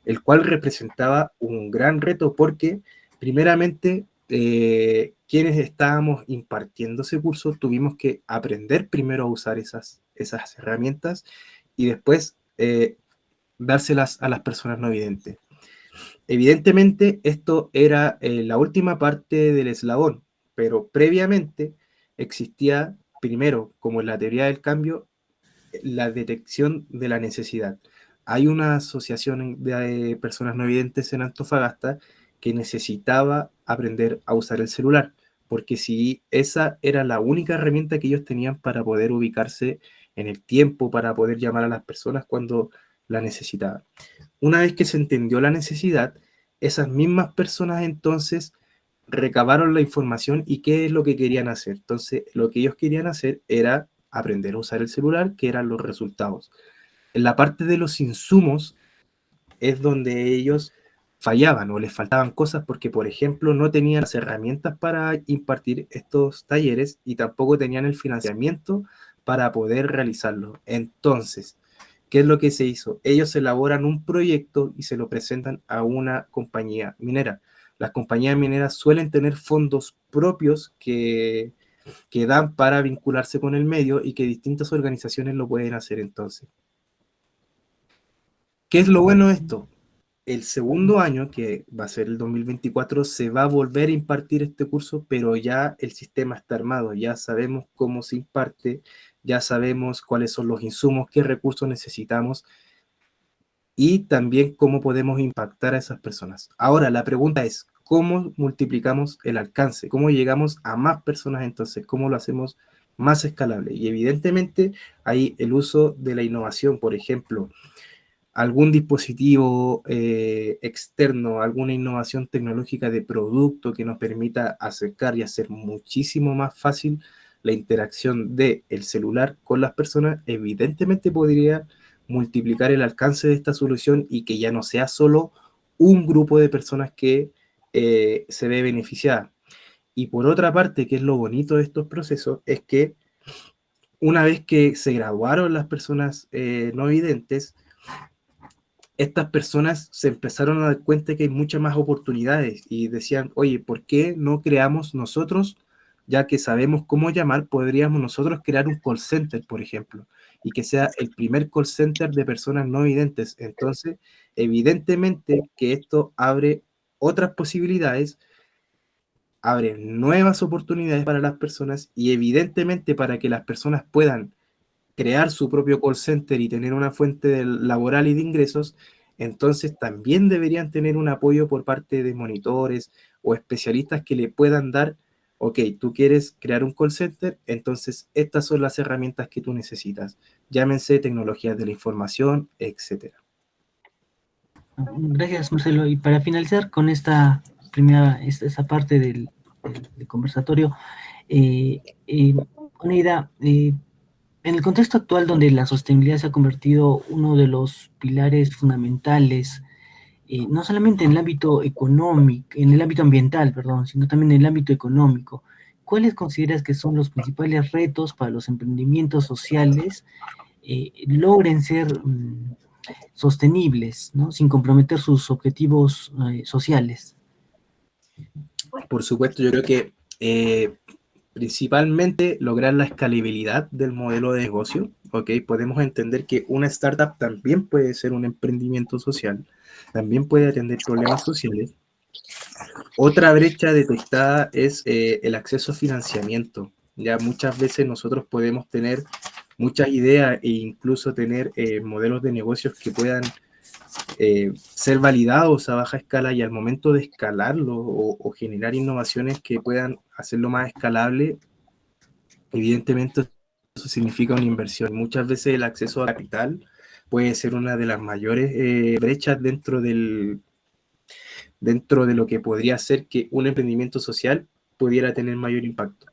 el cual representaba un gran reto porque, primeramente, quienes estábamos impartiendo ese curso tuvimos que aprender primero a usar esas herramientas y después dárselas a las personas no videntes. Evidentemente, esto era la última parte del eslabón, pero previamente existía, primero, como en la teoría del cambio, la detección de la necesidad. Hay una asociación de personas no videntes en Antofagasta que necesitaba aprender a usar el celular, porque si esa era la única herramienta que ellos tenían para poder ubicarse en el tiempo, para poder llamar a las personas cuando la necesitaban. Una vez que se entendió la necesidad, esas mismas personas entonces recabaron la información y qué es lo que querían hacer. Entonces, lo que ellos querían hacer era aprender a usar el celular, que eran los resultados. En la parte de los insumos es donde ellos fallaban o les faltaban cosas porque, por ejemplo, no tenían las herramientas para impartir estos talleres y tampoco tenían el financiamiento para poder realizarlo. Entonces, ¿qué es lo que se hizo? Ellos elaboran un proyecto y se lo presentan a una compañía minera. Las compañías mineras suelen tener fondos propios que dan para vincularse con el medio y que distintas organizaciones lo pueden hacer entonces. ¿Qué es lo bueno de esto? El segundo año, que va a ser el 2024, se va a volver a impartir este curso, pero ya el sistema está armado, ya sabemos cómo se imparte, ya sabemos cuáles son los insumos, qué recursos necesitamos y también cómo podemos impactar a esas personas. Ahora, la pregunta es, ¿cómo multiplicamos el alcance? ¿Cómo llegamos a más personas entonces? ¿Cómo lo hacemos más escalable? Y evidentemente hay el uso de la innovación, por ejemplo, algún dispositivo externo, alguna innovación tecnológica de producto que nos permita acercar y hacer muchísimo más fácil la interacción del celular con las personas, evidentemente podría multiplicar el alcance de esta solución y que ya no sea solo un grupo de personas que se ve beneficiada. Y por otra parte, que es lo bonito de estos procesos, es que una vez que se graduaron las personas no videntes, estas personas se empezaron a dar cuenta que hay muchas más oportunidades y decían, oye, ¿por qué no creamos nosotros, ya que sabemos cómo llamar, podríamos nosotros crear un call center, por ejemplo, y que sea el primer call center de personas no videntes? Entonces, evidentemente que esto abre otras posibilidades, abre nuevas oportunidades para las personas y evidentemente para que las personas puedan crear su propio call center y tener una fuente laboral y de ingresos, entonces también deberían tener un apoyo por parte de monitores o especialistas que le puedan dar, ok, tú quieres crear un call center, entonces estas son las herramientas que tú necesitas, llámense tecnologías de la información, etcétera. Gracias, Marcelo. Y para finalizar con esta primera, esta parte del conversatorio, Oneida, en el contexto actual donde la sostenibilidad se ha convertido uno de los pilares fundamentales, no solamente en el ámbito económico, en el ámbito ambiental, perdón, sino también en el ámbito económico, ¿cuáles consideras que son los principales retos para los emprendimientos sociales logren ser sostenibles, ¿no? Sin comprometer sus objetivos sociales? Por supuesto, yo creo que principalmente lograr la escalabilidad del modelo de negocio, ¿ok? Podemos entender que una startup también puede ser un emprendimiento social, también puede atender problemas sociales. Otra brecha detectada es el acceso a financiamiento. Ya muchas veces nosotros podemos tener muchas ideas e incluso tener modelos de negocios que puedan ser validados a baja escala, y al momento de escalarlo o generar innovaciones que puedan hacerlo más escalable, evidentemente eso significa una inversión. Muchas veces el acceso a capital puede ser una de las mayores brechas dentro de lo que podría ser que un emprendimiento social pudiera tener mayor impacto.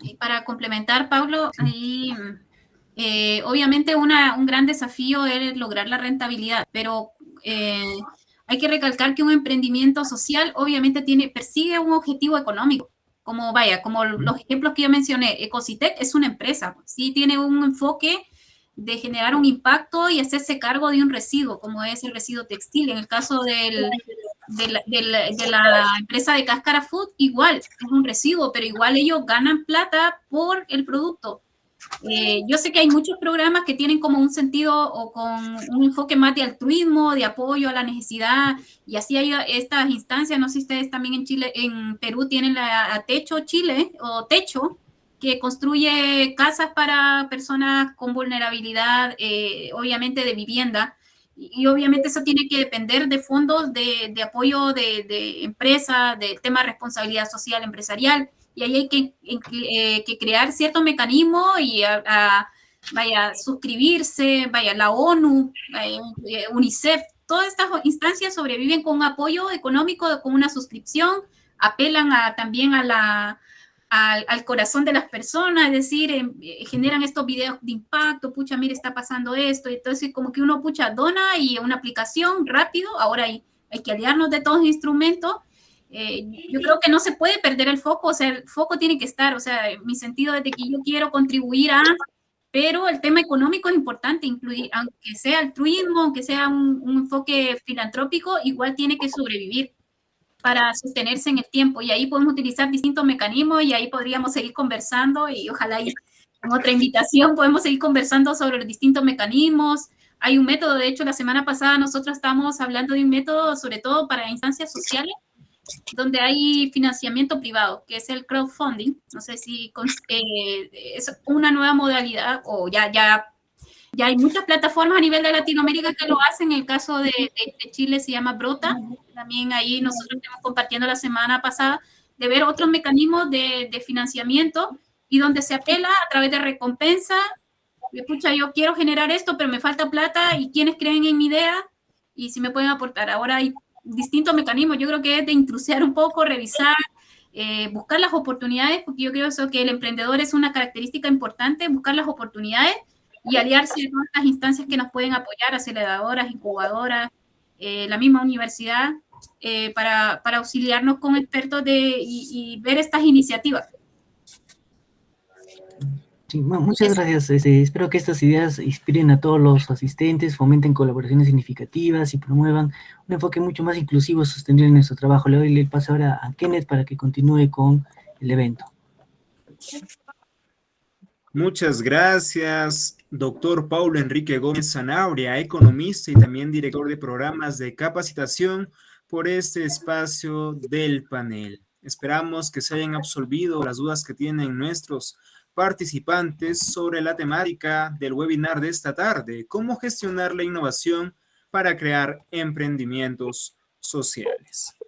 Y para complementar, Pablo, ahí obviamente un gran desafío es lograr la rentabilidad, pero hay que recalcar que un emprendimiento social obviamente persigue un objetivo económico, como los ejemplos que yo mencioné. Ecositec es una empresa, sí tiene un enfoque de generar un impacto y hacerse cargo de un residuo, como es el residuo textil. En el caso de la empresa de Cáscara Food, igual, es un residuo, pero igual ellos ganan plata por el producto. Yo sé que hay muchos programas que tienen como un sentido o con un enfoque más de altruismo, de apoyo a la necesidad, y así hay estas instancias. No sé si ustedes también en Perú tienen la Techo Chile o Techo, que construye casas para personas con vulnerabilidad, obviamente de vivienda, y obviamente eso tiene que depender de fondos de apoyo de empresas, del tema de responsabilidad social empresarial, y ahí hay que crear ciertos mecanismos y suscribirse, la ONU, UNICEF, todas estas instancias sobreviven con un apoyo económico, con una suscripción, apelan también al corazón de las personas, es decir, generan estos videos de impacto, pucha, mire, está pasando esto, y entonces como que uno, pucha, dona y una aplicación rápido. Ahora hay que aliarnos de todos los instrumentos. Yo creo que no se puede perder el foco, o sea, el foco tiene que estar, o sea, mi sentido es de que yo quiero contribuir pero el tema económico es importante, incluir, aunque sea altruismo, aunque sea un enfoque filantrópico, igual tiene que sobrevivir para sostenerse en el tiempo, y ahí podemos utilizar distintos mecanismos, y ahí podríamos seguir conversando, y ojalá en otra invitación podemos seguir conversando sobre los distintos mecanismos. Hay un método, de hecho, la semana pasada nosotros estábamos hablando de un método, sobre todo para instancias sociales, donde hay financiamiento privado, que es el crowdfunding. No sé si es una nueva modalidad, o ya hay muchas plataformas a nivel de Latinoamérica que lo hacen. En el caso de Chile se llama Brota. También ahí nosotros estamos compartiendo la semana pasada de ver otros mecanismos de financiamiento, y donde se apela a través de recompensa. Escucha, yo quiero generar esto, pero me falta plata, y quiénes creen en mi idea y si me pueden aportar. Ahora hay distintos mecanismos. Yo creo que es de intrusiar un poco, revisar, buscar las oportunidades, porque yo creo eso, que el emprendedor es una característica importante, buscar las oportunidades y aliarse con estas instancias que nos pueden apoyar, aceleradoras, incubadoras, la misma universidad, para auxiliarnos con expertos y ver estas iniciativas. Sí, muchas gracias. Espero que estas ideas inspiren a todos los asistentes, fomenten colaboraciones significativas y promuevan un enfoque mucho más inclusivo y sostenible en nuestro trabajo. Le doy el paso ahora a Kenneth para que continúe con el evento. Muchas gracias, doctor Paulo Enrique Gómez Zanabria, economista y también director de programas de capacitación, por este espacio del panel. Esperamos que se hayan absolvido las dudas que tienen nuestros participantes sobre la temática del webinar de esta tarde, cómo gestionar la innovación para crear emprendimientos sociales.